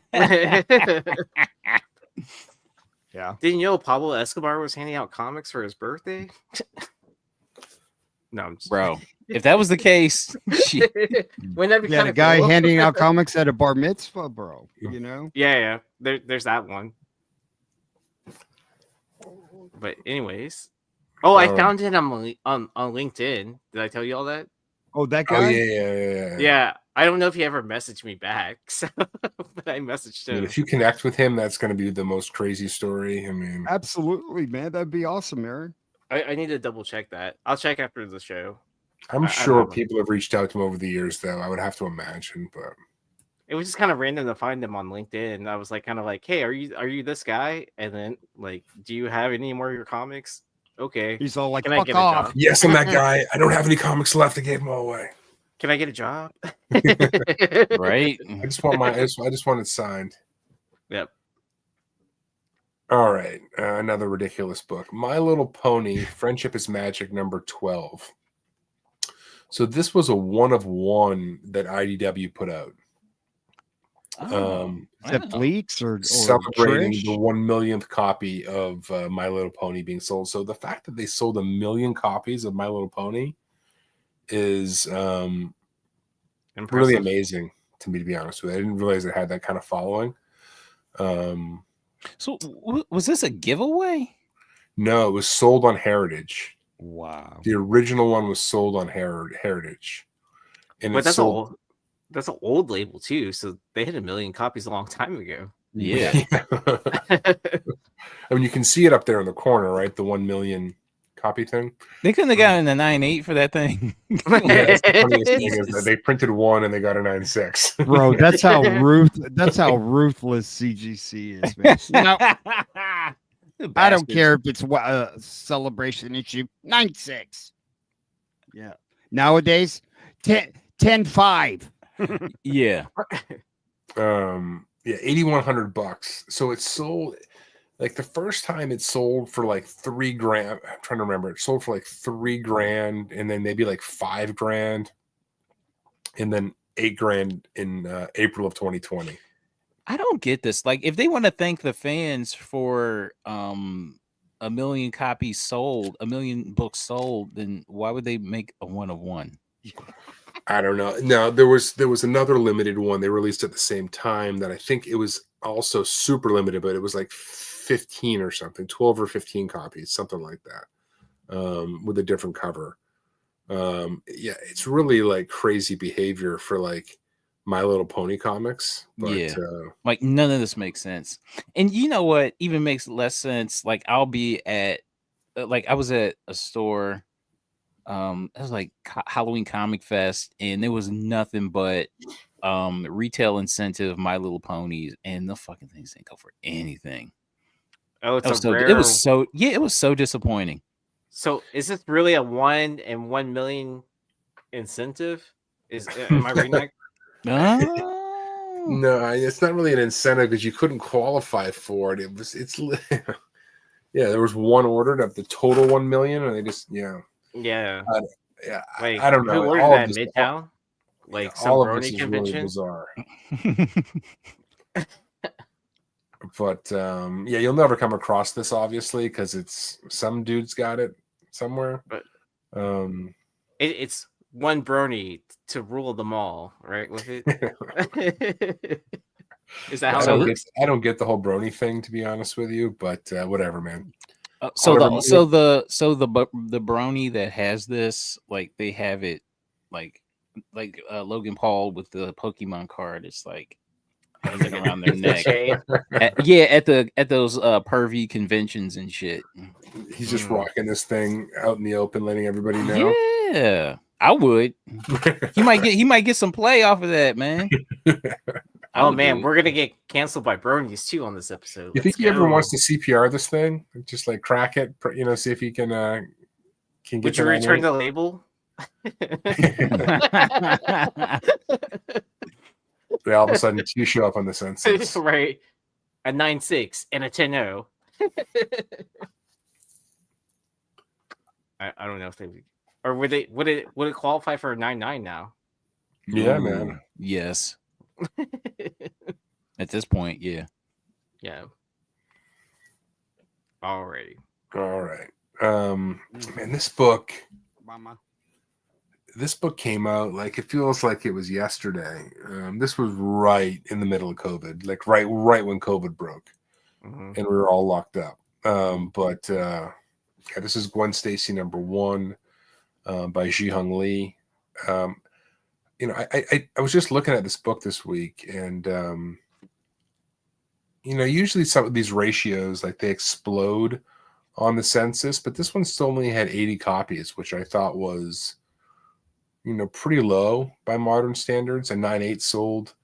Yeah. Didn't you know Pablo Escobar was handing out comics for his birthday? No, I'm just... Bro, if that was the case, shit. Wouldn't that be Yeah, kind the of guy cool? handing out comics at a bar mitzvah, bro. You know? Yeah. There's that one. But anyways, I found it on LinkedIn. Did I tell you all that? Oh, that Oh guy? yeah. Yeah. I don't know if he ever messaged me back, so, but I messaged I mean, him. if you connect with him, that's going to be the most crazy story. I mean, Absolutely, man. That'd be awesome, Aaron. I need to double check that. I'll check after the show. I'm I sure don't know. people have reached out to him over the years, though. I would have to imagine, but It was just kind of random to find him on LinkedIn. I was like, kind of like, hey, are you this guy? And then like, do you have any more of your comics? Okay. He's all like, Can I fuck get a off. job? yes, I'm that guy. I don't have any comics left. I gave them all away. Can I get a job? Right? I just want I just want it signed. Yep. All right, another ridiculous book, My Little Pony: Friendship is Magic, number 12. So this was a 1 of 1 that IDW put out. Is that Bleaks or Celebrating Trish? the 1 millionth copy of My Little Pony being sold. So the fact that they sold 1 million copies of My Little Pony is really Impressive. amazing to me, to be honest with you. I didn't realize it had that kind of following. So was this a giveaway? No, it was sold on Heritage. Wow. The original one was sold on Heritage, and But it's that's sold. that's an old label too. So they had 1 million copies a long time ago. Yeah. I mean, you can see it up there in the corner, right? The 1 million copy thing. They couldn't have gotten a 9.8 for that thing. Yeah, that's the funniest thing is that they printed one and they got a 9.6. Bro, that's how ruthless CGC is, man. No, I don't care if it's a celebration issue. 9.6. Yeah. Nowadays, 10.5. Yeah. Yeah, $8,100. So it sold like the first time it sold for like $3,000. I'm trying to remember. It sold for like $3,000 and then maybe like $5,000 and then $8,000 in April of 2020. I don't get this. Like, if they want to thank the fans for 1 million copies sold, 1 million books sold, then why would they make a 1 of 1? I don't know. No, there was another limited one they released at the same time that I think it was also super limited, but it was like 15 or something, 12 or 15 copies, something like that, with a different cover. Yeah, it's really like crazy behavior for like My Little Pony comics. But, yeah, like none of this makes sense. And you know what even makes less sense? Like I'll be at, like I was at a store. It was like Halloween Comic Fest, and there was nothing but retail incentive My Little Ponies, and the fucking things didn't go for anything. Oh, it's it was so disappointing. So is this really a 1 in 1 million incentive? Am I reading that? Oh. No, it's not really an incentive because you couldn't qualify for it. It's yeah, there was one ordered of the total 1 million, and they just Yeah. Like, I don't know. Who ordered that in Midtown? Like some all of this brony is convention? really bizarre. But yeah, you'll never come across this obviously because it's some dude's got it somewhere. But it's one brony to rule them all, right? With it. Is that how it works? I don't get the whole brony thing, to be honest with you, but whatever, man. So the brony that has this, like they have it like Logan Paul with the Pokemon card. It's like hanging around their neck. at those pervy conventions and shit. He's just rocking this thing out in the open, letting everybody know. Yeah, I would. He might get some play off of that, man. Oh man, we're gonna get canceled by bronies too on this episode. You think he ever wants to CPR this thing? Just like crack it, see if he can get. Would you return the label? Yeah, all of a sudden you show up on the census. Right. A 9.6 and a 10.0. I don't know if they or would it qualify for a 9.9 now? Yeah, man. Yes. At this point, yeah. Yeah. Alrighty. All right. Man, this book came out like it feels like it was yesterday. This was right in the middle of COVID, like right when COVID broke, and we were all locked up. But yeah, this is Gwen Stacy #1 by Ji-Hung Lee. I was just looking at this book this week, and usually some of these ratios like they explode on the census, but this one still only had 80 copies, which I thought was pretty low by modern standards. A 9.8 sold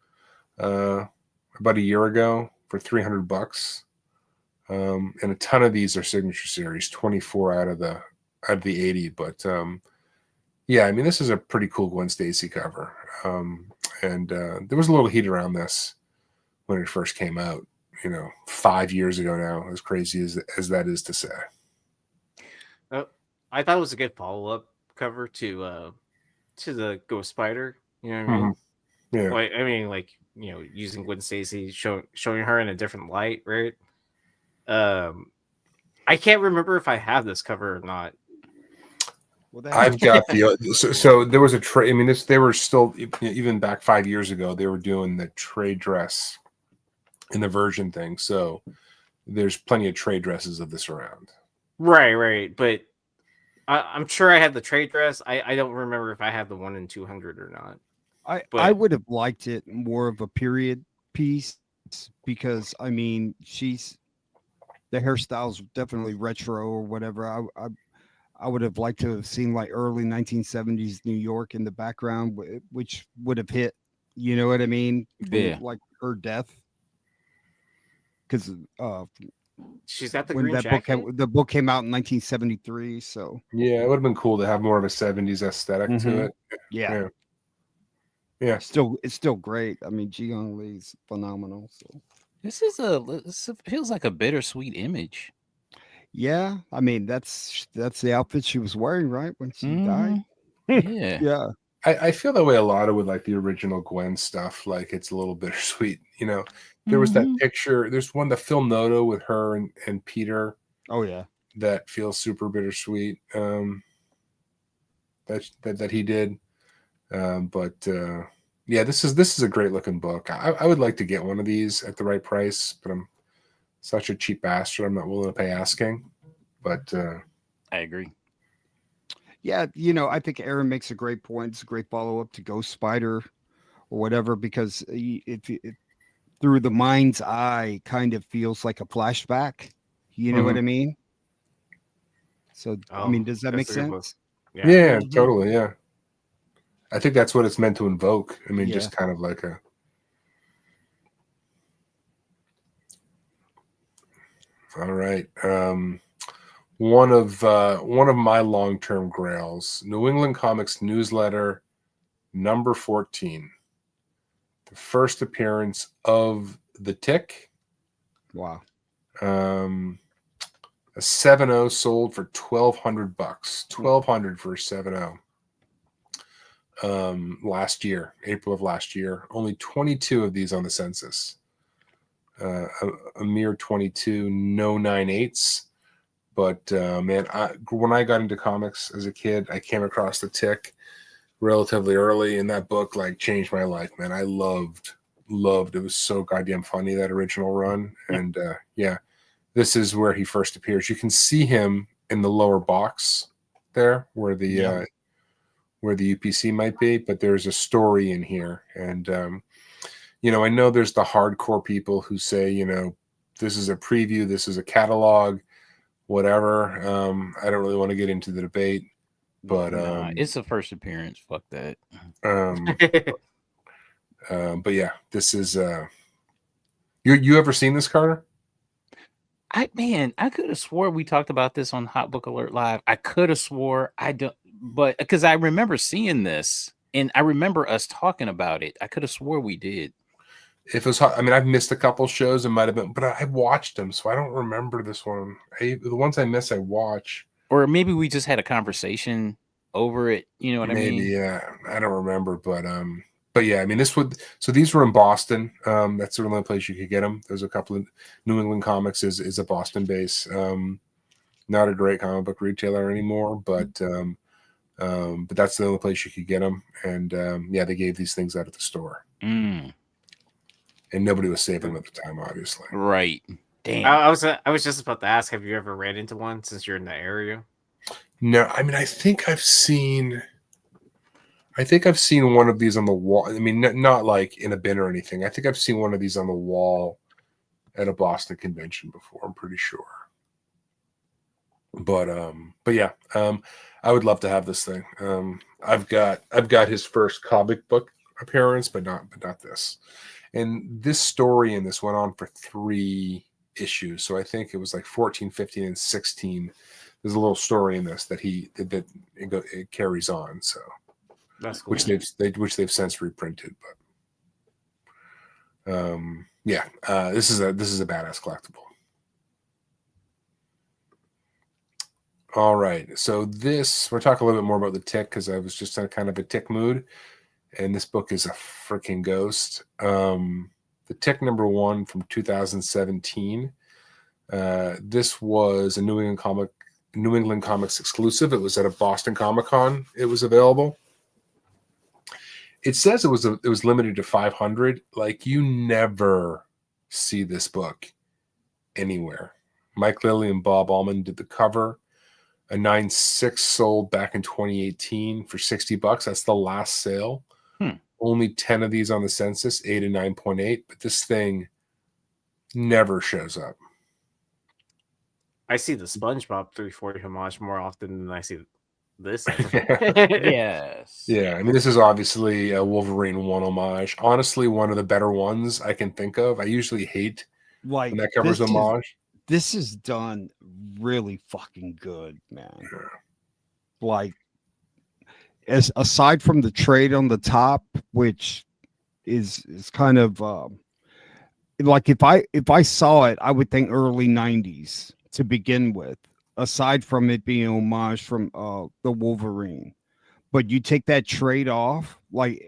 about a year ago for $300, and a ton of these are signature series, 24 out of the 80. But yeah, I mean, this is a pretty cool Gwen Stacy cover, and there was a little heat around this when it first came out. 5 years ago now, as crazy as that is to say. I thought it was a good follow-up cover to the Ghost Spider. You know what I mean? Yeah. Like, I mean, like, using Gwen Stacy, showing her in a different light, right? I can't remember if I have this cover or not. I've got so there was a trade. I mean, they were still, even back 5 years ago, they were doing the trade dress in the version thing. So there's plenty of trade dresses of this around. Right. But I'm sure I had the trade dress. I don't remember if I had the 1 in 200 or not. I would have liked it more of a period piece because I mean the hairstyle's definitely retro or whatever. I would have liked to have seen like early 1970s New York in the background, which would have hit. You know what I mean? Yeah. Like her death, because She's got the when green that jacket. the book came out in 1973. So Yeah, it would have been cool to have more of a 70s aesthetic to Mhm. it. yeah, Yeah. it's still great. I mean, Ji Young Lee's phenomenal. So This feels like a bittersweet image. yeah, I mean that's the outfit she was wearing, right, when she died. Yeah. Yeah. I feel that way a lot with like the original Gwen stuff. Like it's a little bittersweet. You know, there was that picture. There's one, the Phil Noto with her and Peter, Oh yeah. that feels super bittersweet. That he did. But yeah, this is a great looking book. I would like to get one of these at the right price, but I'm such a cheap bastard. I'm not willing to pay asking. But I agree. Yeah, you know, I think Aaron makes a great point. It's a great follow up to Ghost Spider or whatever, because it through the mind's eye kind of feels like a flashback. You know what I mean? So, I mean, does that make that's a good book. sense? yeah, Mhm. totally. Yeah. I think that's what it's meant to invoke. I mean, Yeah. just kind of like a. All right. One of my long-term grails, New England Comics newsletter number 14, the first appearance of the Tick. Wow. A 7.0 sold for $1,200. $1,200 for a 7.0. Last year, April of last year, only 22 of these on the census. A mere 22, no 9/8s. But man, when I got into comics as a kid, I came across the Tick relatively early, and that book like changed my life, man. I loved it. Was so goddamn funny, that original run. And yeah, this is where he first appears. You can see him in the lower box there, where the UPC might be, but there's a story in here. And you know, I know there's the hardcore people who say, you know, this is a preview, this is a catalog, whatever. I don't really want to get into the debate, but It's the first appearance. Fuck that. But yeah, this is you ever seen this, Carter? I could have swore we talked about this on Hot Book Alert Live. I could have swore I don't, but because I remember seeing this and I remember us talking about it. I could have swore we did. If it was hot, I mean, I've missed a couple shows. It might have been, but I watched them, so I don't remember this one. The ones I miss, I watch. Or maybe we just had a conversation over it. You know what I mean? Maybe, yeah. I don't remember, but yeah, I mean, so these were in Boston. That's the only place you could get them. There's a couple of New England Comics is a Boston base. Not a great comic book retailer anymore, but that's the only place you could get them. And yeah, they gave these things out at the store. And nobody was saving them at the time, obviously. Right. Damn. I was just about to ask, have you ever ran into one since you're in the area? No, I mean, I think I've seen one of these on the wall. I mean, not like in a bin or anything. I think I've seen one of these on the wall at a Boston convention before. I'm pretty sure. But yeah, I would love to have this thing. I've got his first comic book appearance, but not this. And this story in this went on for 3 issues. So I think it was like 14, 15, and 16. There's a little story in this that it carries on. So That's cool. which they've since reprinted. But yeah, this is a badass collectible. All right, so we're talking a little bit more about the Tick because I was just in kind of a Tick mood. And this book is a freaking ghost. The Tick #1 from 2017. This was a New England Comics exclusive. It was at a Boston Comic Con. It was available. It says it was limited to 500. Like, you never see this book anywhere. Mike Lilly and Bob Allman did the cover. A 9.6 sold back in 2018 for $60. That's the last sale. Only 10 of these on the census, 8 and 9.8, but this thing never shows up. I see the SpongeBob 340 homage more often than I see this. Yes. Yeah, I mean, this is obviously a Wolverine 1 homage. Honestly, one of the better ones I can think of. I usually hate Like when that covers homage. This is done really fucking good, man. Yeah. Like, as aside from the trade on the top, which is kind of like if I saw it, I would think early '90s to begin with. Aside from it being homage from the Wolverine, but you take that trade off, like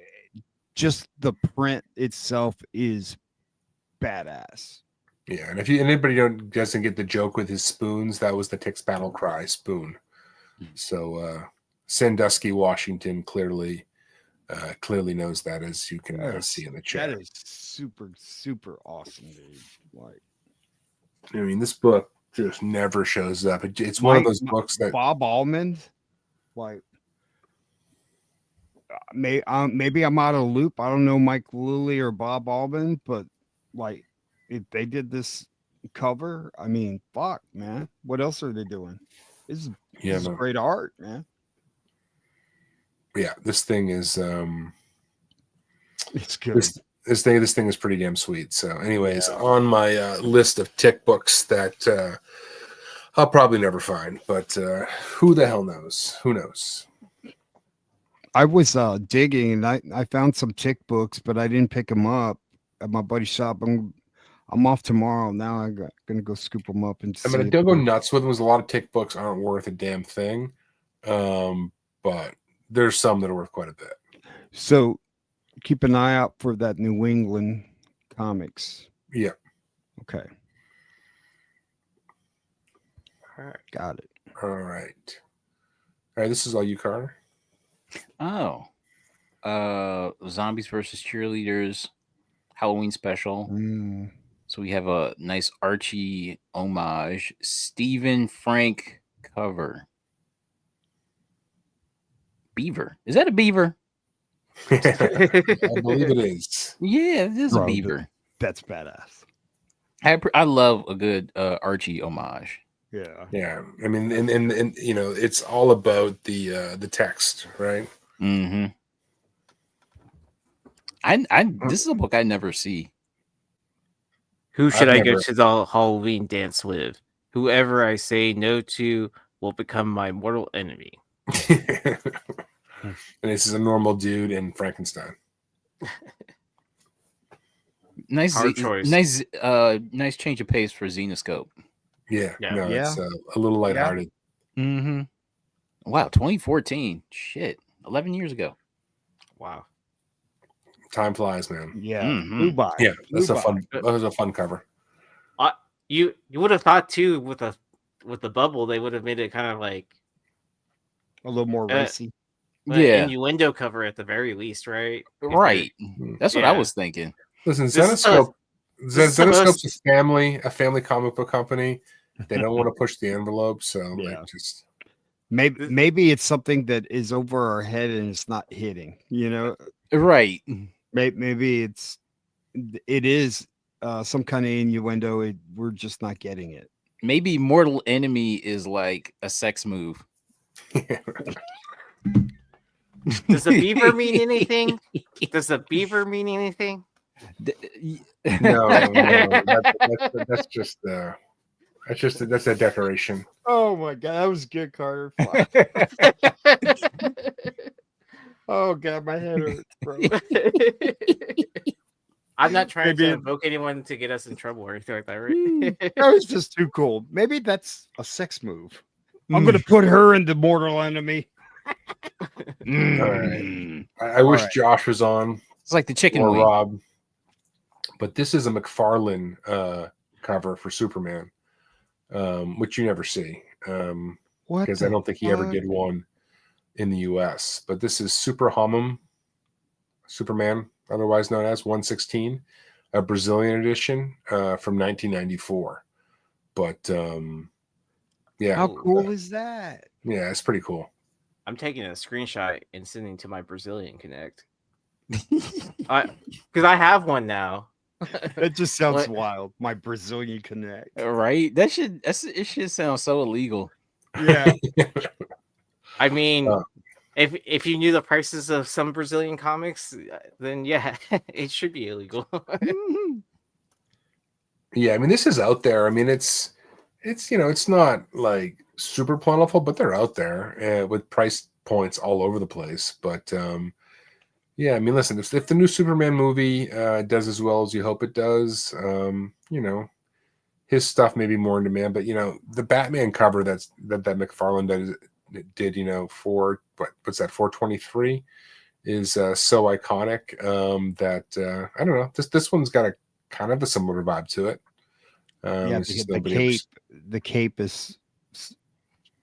just the print itself is badass. Yeah, and if anybody doesn't get the joke with his spoons, that was the Tick's Battle Cry spoon. So Sandusky, Washington clearly knows that, as you can see in the chat. That is super awesome, dude. Like, I mean, this book just never shows up. It's one of those books that Bob Almond, like, maybe I'm out of loop. I don't know Mike Lilly or Bob Almond, but like, if they did this cover, I mean, fuck, man. What else are they doing? This is great art, man. Yeah, this thing is it's good. This thing is pretty damn sweet. So, anyways, on my list of Tick books that I'll probably never find, but who the hell knows? Who knows? I was digging and I found some Tick books, but I didn't pick them up at my buddy's shop. I'm off tomorrow. Now I'm gonna go scoop them up and. I mean, I don't go nuts with them. There's a lot of Tick books aren't worth a damn thing, but there's some that are worth quite a bit. So keep an eye out for that New England comics. Yeah. Okay. All right. Got it. All right. This is all you, Carter. Oh. Zombies versus Cheerleaders Halloween special. So we have a nice Archie homage. Stephen Frank cover. Beaver. Is that a beaver? I believe it is. Yeah, it is a beaver. That's badass. I love a good Archie homage. Yeah. Yeah. I mean, and you know, it's all about the text, right? Mm-hmm. This is a book I never see. Who should I go to the Halloween dance with? Whoever I say no to will become my mortal enemy. And this is a normal dude in Frankenstein. Nice choice. Nice change of pace for Xenoscope. Yeah. No, Yeah. it's a little lighthearted. Yeah. Mm-hmm. Wow, 2014. Shit. 11 years ago. Wow. Time flies, man. Yeah. Mm-hmm. Yeah, that was a fun cover. You would have thought too with the bubble they would have made it kind of like A little more racy. Yeah. Innuendo cover at the very least, right? Right. That's what I was thinking. Listen, Zenoscope's a family comic book company. They don't want to push the envelope, so like just maybe it's something that is over our head and it's not hitting, you know? Right. Maybe it is some kind of innuendo. We're just not getting it. Maybe Mortal Enemy is like a sex move. Does the beaver mean anything? Does the beaver mean anything? No. That's a decoration. Oh my god, that was good, Carter. Oh god, my head hurts, bro. I'm not trying to invoke anyone to get us in trouble or anything like that, right? That was just too cool. Maybe that's a sex move. I'm gonna put her into mortal enemy. All right. I wish Josh was on. It's like the chicken or wing. Rob. But this is a McFarlane cover for Superman, which you never see. Because I don't think he ever did one in the US. But this is Super Homem Superman, otherwise known as 116, a Brazilian edition from 1994. But yeah. How cool is that? Yeah, it's pretty cool. I'm taking a screenshot and sending to my Brazilian Connect. Because I have one now. That just sounds What? wild. My Brazilian Connect. Right? It should sound so illegal. Yeah. I mean, Uh. if you knew the prices of some Brazilian comics, then yeah, it should be illegal. Yeah, I mean, this is out there. I mean, it's it's not like super plentiful, but they're out there with price points all over the place. But yeah, I mean, listen, if the new Superman movie does as well as you hope it does, his stuff may be more in demand. But the Batman cover that McFarlane did for what's that 423 is so iconic that I don't know. This one's got a kind of a similar vibe to it. Yeah, the cape is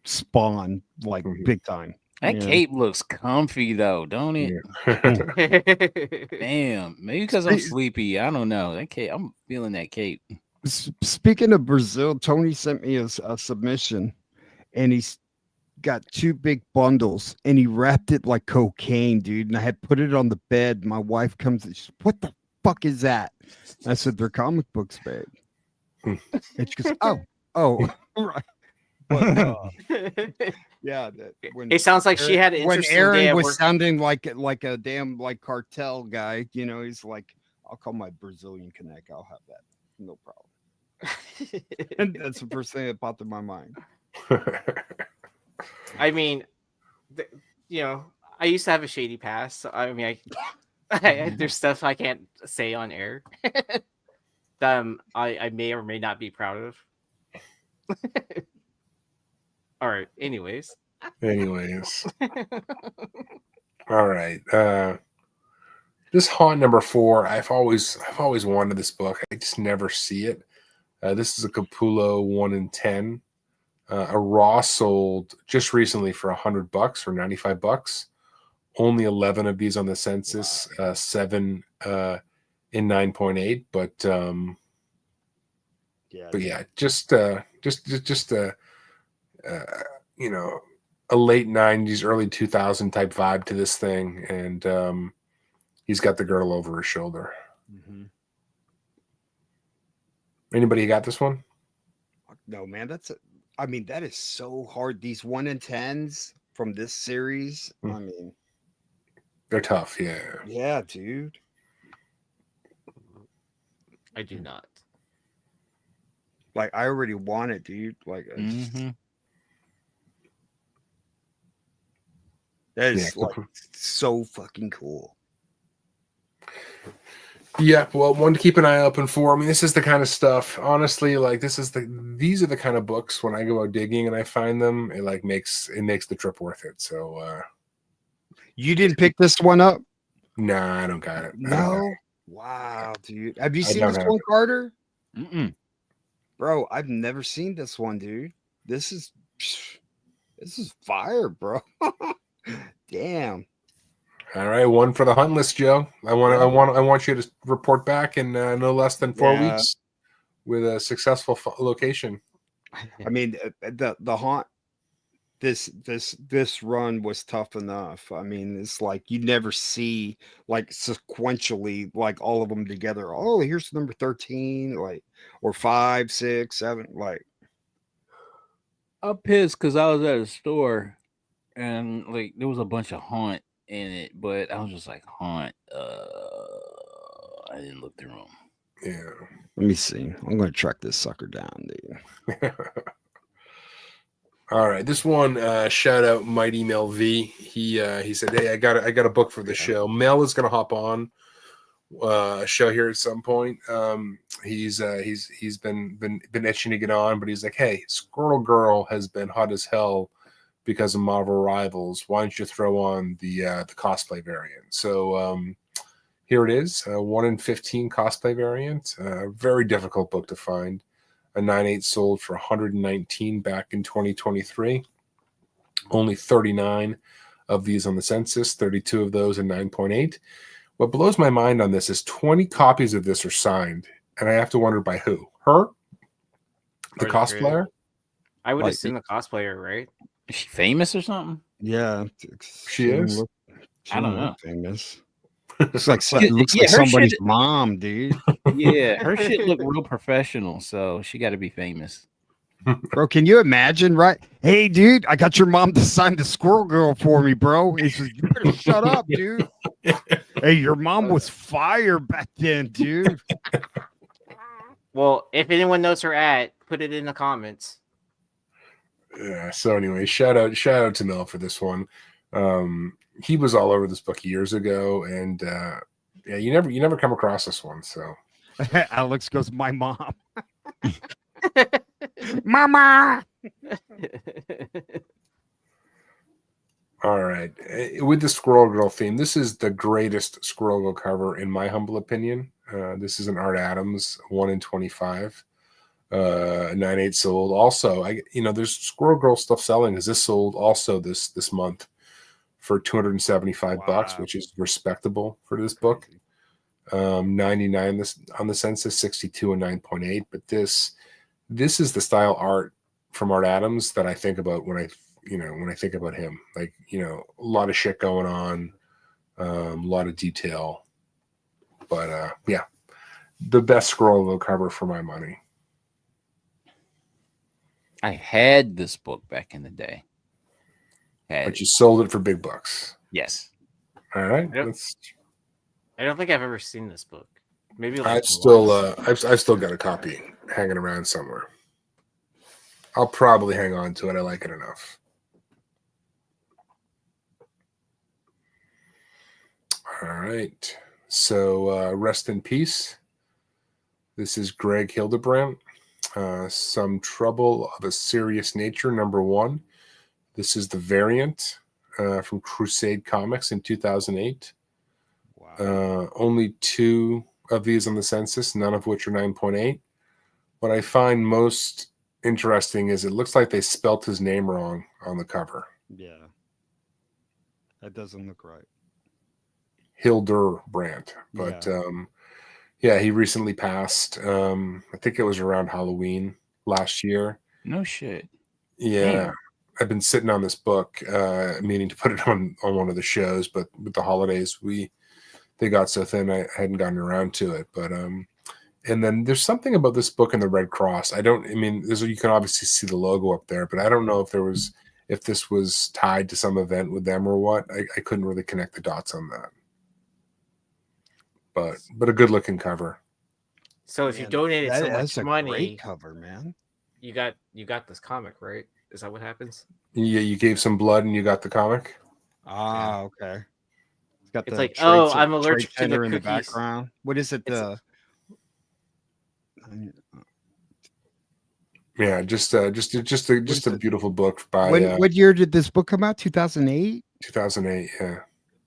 Spawn like big time. That cape looks comfy though, don't it? Yeah. Damn, maybe because I'm sleepy. I don't know. That cape, I'm feeling that cape. Speaking of Brazil, Tony sent me a submission, and he's got 2 big bundles, and he wrapped it like cocaine, dude. And I had put it on the bed. My wife comes and she's, "What the fuck is that?" I said, "They're comic books, babe." And she goes, "Oh, right." But, yeah, it sounds like she had an when interesting Aaron day at was work. sounding like a damn like cartel guy. He's like, "I'll call my Brazilian Connect. I'll have that, no problem." And that's the first thing that popped in my mind. I mean, I used to have a shady past. So, I mean, there's stuff I can't say on air. I may or may not be proud of. All right. Anyways. All right. This Haunt number 4. I've always wanted this book. I just never see it. This is a Capullo 1 in 10. A raw sold just recently for $100 or $95. Only 11 of these on the census. 7 in 9.8. But yeah, just a late 90s, early 2000 type vibe to this thing, and he's got the girl over his shoulder. Mm-hmm. Anybody got this one? No, man, that is so hard. These 1 in 10s from this series, I mean, they're tough. Yeah, dude. I do not. Like, I already want it, dude. Like, that is like so fucking cool. Yeah, well, one to keep an eye open for. I mean, this is the kind of stuff, honestly, like these are the kind of books when I go out digging and I find them, it makes the trip worth it. So you didn't pick this one up? Nah, I don't got it. No. Wow, dude. Have you seen this one, Carter? Mm-mm. Bro, I've never seen this one, dude. This is fire, bro. Damn. All right, one for the hunt list, Joe. I want you to report back in no less than 4 weeks with a successful location. I mean, the haunt. This run was tough enough. I mean, it's like you never see like sequentially like all of them together. Oh, here's number 13, like, or 5, 6, 7, like. I'm pissed because I was at a store and like there was a bunch of haunt in it, but I was just like, haunt. I didn't look through them. Yeah. Let me see. I'm gonna track this sucker down, dude. All right, this one shout out Mighty Mel V. He said, "Hey, I got a book for the show." Mel is gonna hop on a show here at some point. He's been itching to get on, but he's like, "Hey, Squirrel Girl has been hot as hell because of Marvel Rivals. Why don't you throw on the cosplay variant?" So here it is, 1 in 15 cosplay variant. Very difficult book to find. A 9.8 sold for $119 back in 2023. Only 39 of these on the census, 32 of those in 9.8. What blows my mind on this is 20 copies of this are signed, and I have to wonder by who? Her? The cosplayer? I would assume the cosplayer, right? Is she famous or something? Yeah, she is. I don't know. Famous. Looks like somebody's mom, dude. Yeah, her shit look real professional, so she got to be famous. Bro, can you imagine, right? Hey, dude, I got your mom to sign the Squirrel Girl for me, bro. He says, you better shut up, dude. Hey, your mom was fire back then, dude. Well, if anyone knows her put it in the comments. Yeah. So anyway, shout out to Mel for this one. He was all over this book years ago, and yeah, you never come across this one. So Alex goes, my mom. Mama. all right, with the Squirrel Girl theme, this is the greatest Squirrel Girl cover in my humble opinion. This is an Art Adams 1 in 25. 9/8 sold. Also, there's Squirrel Girl stuff selling. Is this sold also this month for $275, which is respectable for this book. 99 this on the census, 62 and 9.8. But this is the style art from Art Adams that I think about when I think about him. Like, a lot of shit going on, a lot of detail. But yeah, the best Squirrel Girl cover for my money. I had this book back in the day. But you sold it for big bucks. Yes. All right. I don't think I've ever seen this book. Maybe I've still got a copy hanging around somewhere. I'll probably hang on to it. I like it enough. All right. So rest in peace. This is Greg Hildebrandt. Some Trouble of a Serious Nature, #1. This is the variant from Crusade Comics in 2008. Wow. Only 2 of these on the census, none of which are 9.8. What I find most interesting is it looks like they spelt his name wrong on the cover. Yeah. That doesn't look right. Hildebrandt. But yeah, he recently passed. I think it was around Halloween last year. No shit. Yeah. Damn. I've been sitting on this book, meaning to put it on one of the shows, but with the holidays, they got so thin I hadn't gotten around to it. But and then there's something about this book and the Red Cross. You can obviously see the logo up there, but I don't know if this was tied to some event with them or what. I couldn't really connect the dots on that. But a good looking cover. So if you donated so much money, great cover, man. You got this comic, right? Is that what happens? Yeah, you gave some blood and you got the comic. Ah, okay. It's like, I'm allergic to the cookies. In the background. What is it? Yeah, just a beautiful book by. What year did this book come out? 2008. 2008. Yeah.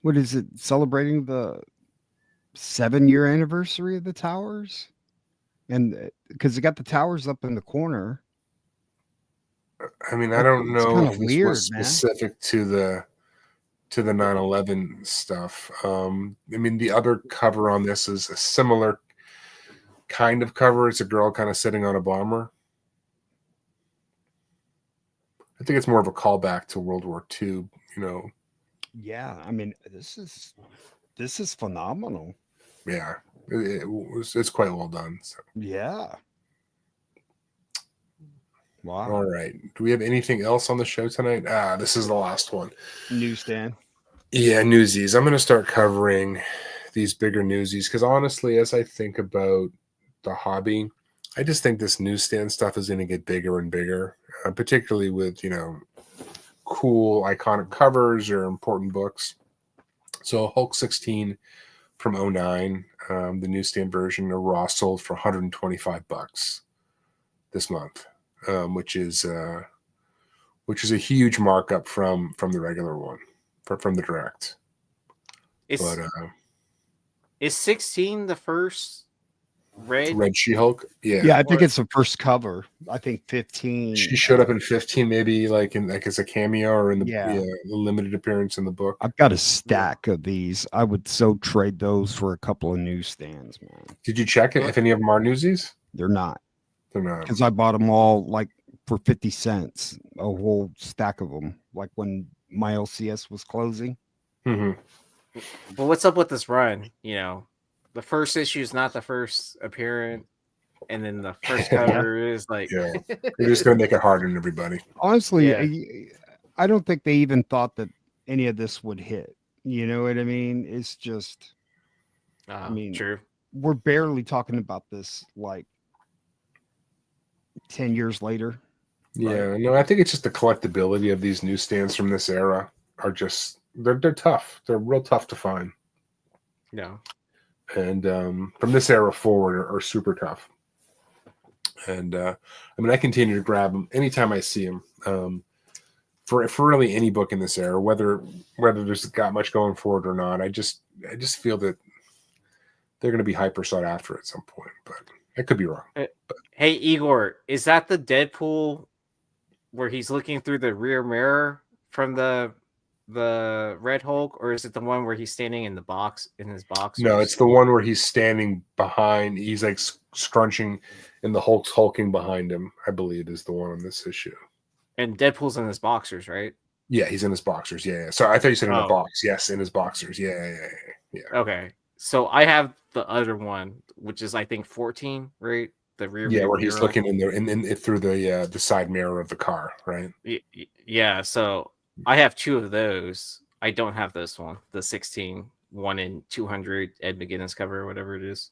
What is it? Celebrating the 7-year anniversary of the towers, and because it got the towers up in the corner. I mean, I don't know if this was man. specific to the 9/11 stuff. I mean, the other cover on this is a similar kind of cover. It's a girl kind of sitting on a bomber. I think it's more of a callback to World War II, Yeah, I mean, this is phenomenal. Yeah, it's quite well done. So. Yeah. Wow. All right. Do we have anything else on the show tonight? This is the last one. Newsstand. Yeah, Newsies. I'm going to start covering these bigger Newsies because honestly, as I think about the hobby, I just think this newsstand stuff is going to get bigger and bigger, particularly with, cool, iconic covers or important books. So Hulk 16 from 2009, the newsstand version, a raw sold for $125 this month. Which is a huge markup from the regular one, from the direct. Is 16 the first red She-Hulk? Yeah, I think it's the first cover. I think 15. She showed up in 15, maybe as a cameo or in the limited appearance in the book. I've got a stack of these. I would so trade those for a couple of newsstands, man. Did you check it if any of them are Newsies? They're not. They're not. Because I bought them all for 50 cents, a whole stack of them, like when my LCS was closing. Mm-hmm. But what's up with this run? the first issue is not the first appearance, and then the first cover is like, Yeah. They're just going to make it hard on everybody. Honestly, Yeah. I don't think they even thought that any of this would hit. You know what I mean? It's just, I mean, true. we're barely talking about this like 10 years later. Yeah, no, I think it's just the collectability of these newsstands from this era are just they're tough. They're real tough to find. Yeah. And from this era forward are super tough. And I mean, I continue to grab them anytime I see them. For really any book in this era, whether there's got much going for it or not, I just feel that they're going to be hyper sought after at some point. But I could be wrong. Hey Igor, is that the Deadpool where he's looking through the rear mirror from the Red Hulk, or is it the one where he's standing in the box in his box? No, it's the one where he's standing behind. He's like scrunching, and the Hulk's hulking behind him. I believe is the one on this issue. And Deadpool's in his boxers, right? Yeah, he's in his boxers. Yeah. So I thought you said in the Oh. box. Yes, in his boxers. Yeah. Okay, so I have the other one, which is I think 14, right? The rear. Yeah, where he's mirror. looking in through the side mirror of the car, right? Yeah, so I have two of those. I don't have this one, the 16, 1 in 200 Ed McGuinness cover, or whatever it is.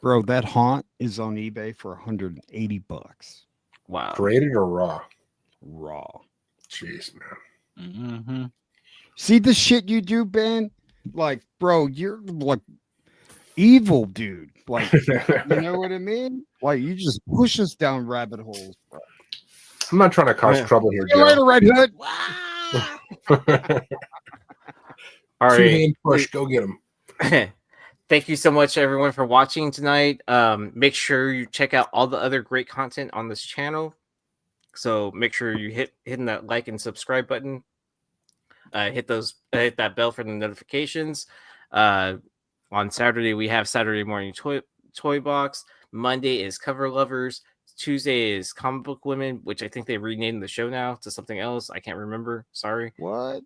Bro, that haunt is on eBay for $180. Wow. Graded or raw? Raw. Jeez, man. Mm-hmm. See the shit you do, Ben? Like, bro, you're like evil, dude. Like, you know what I mean? Like, you just push us down rabbit holes, bro. I'm not trying to cause trouble here, See you later, Joe. Red Hood. All right. Two-hand push, go get him. Thank you so much, everyone, for watching tonight. Make sure you check out all the other great content on this channel. So make sure you hitting that like and subscribe button. Hit that bell for the notifications. On Saturday we have Saturday morning toy box. Monday is cover lovers. Tuesday is comic book women, which I think they renamed the show now to something else. I can't remember. Sorry. What?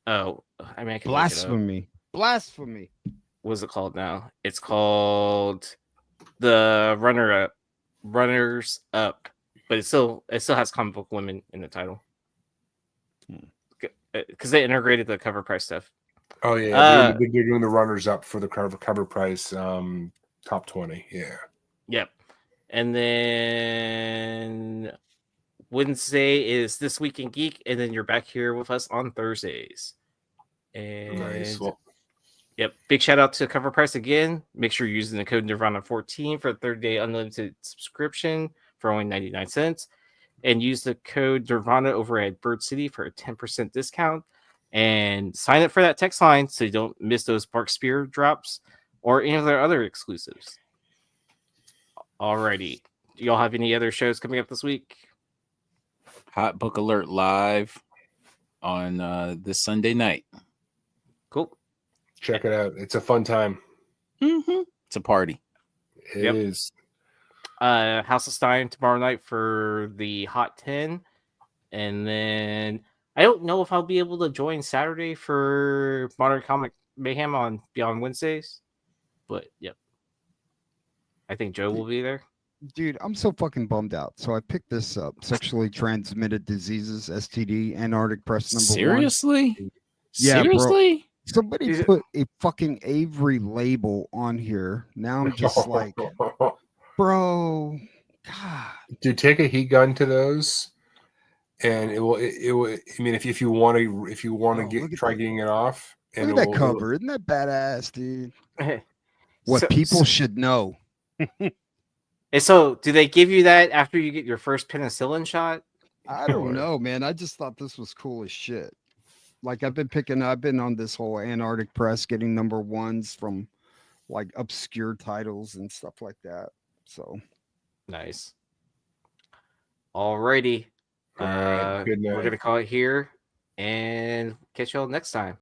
Oh, I mean, I can Blasphemy. Blasphemy. What is it called now? It's called the Runners Up, but it still has comic book women in the title because they integrated the cover price stuff. Oh yeah, they're doing the runners up for the cover price top 20. Yeah. Yep. And then Wednesday is This Week in Geek, and then you're back here with us on Thursdays. And Nice. Well, yep. Big shout out to Cover Price again. Make sure you're using the code Nirvana14 for a 30-day unlimited subscription for only 99 cents. And use the code Nirvana over at Bird City for a 10% discount. And sign up for that text line so you don't miss those Bark Spear drops or any of their other exclusives. Alrighty. Do y'all have any other shows coming up this week? Hot Book Alert live on this Sunday night. Cool. check it out. It's a fun time. Mm-hmm. It's a party. It is. House of Stein tomorrow night for the Hot 10. And then I don't know if I'll be able to join Saturday for Modern Comic Mayhem on Beyond Wednesdays. But yep. I think Joe will be there. Dude, I'm so fucking bummed out. So I picked this up. Sexually Transmitted Diseases, STD, Antarctic Press number Seriously? 1. Yeah, Seriously? bro. Somebody put a fucking Avery label on here. Now I'm just like, bro, God. Dude, take a heat gun to those, and it will. I mean, if you want to try getting it off, and Look at that cover. Isn't that badass, dude? What So- people should know. And so, do they give you that after you get your first penicillin shot? I don't know, man. I just thought this was cool as shit. Like I've been on this whole Antarctic Press getting number ones from like obscure titles and stuff like that. So Nice. Alrighty. All right, good night. We're gonna call it here and catch y'all next time.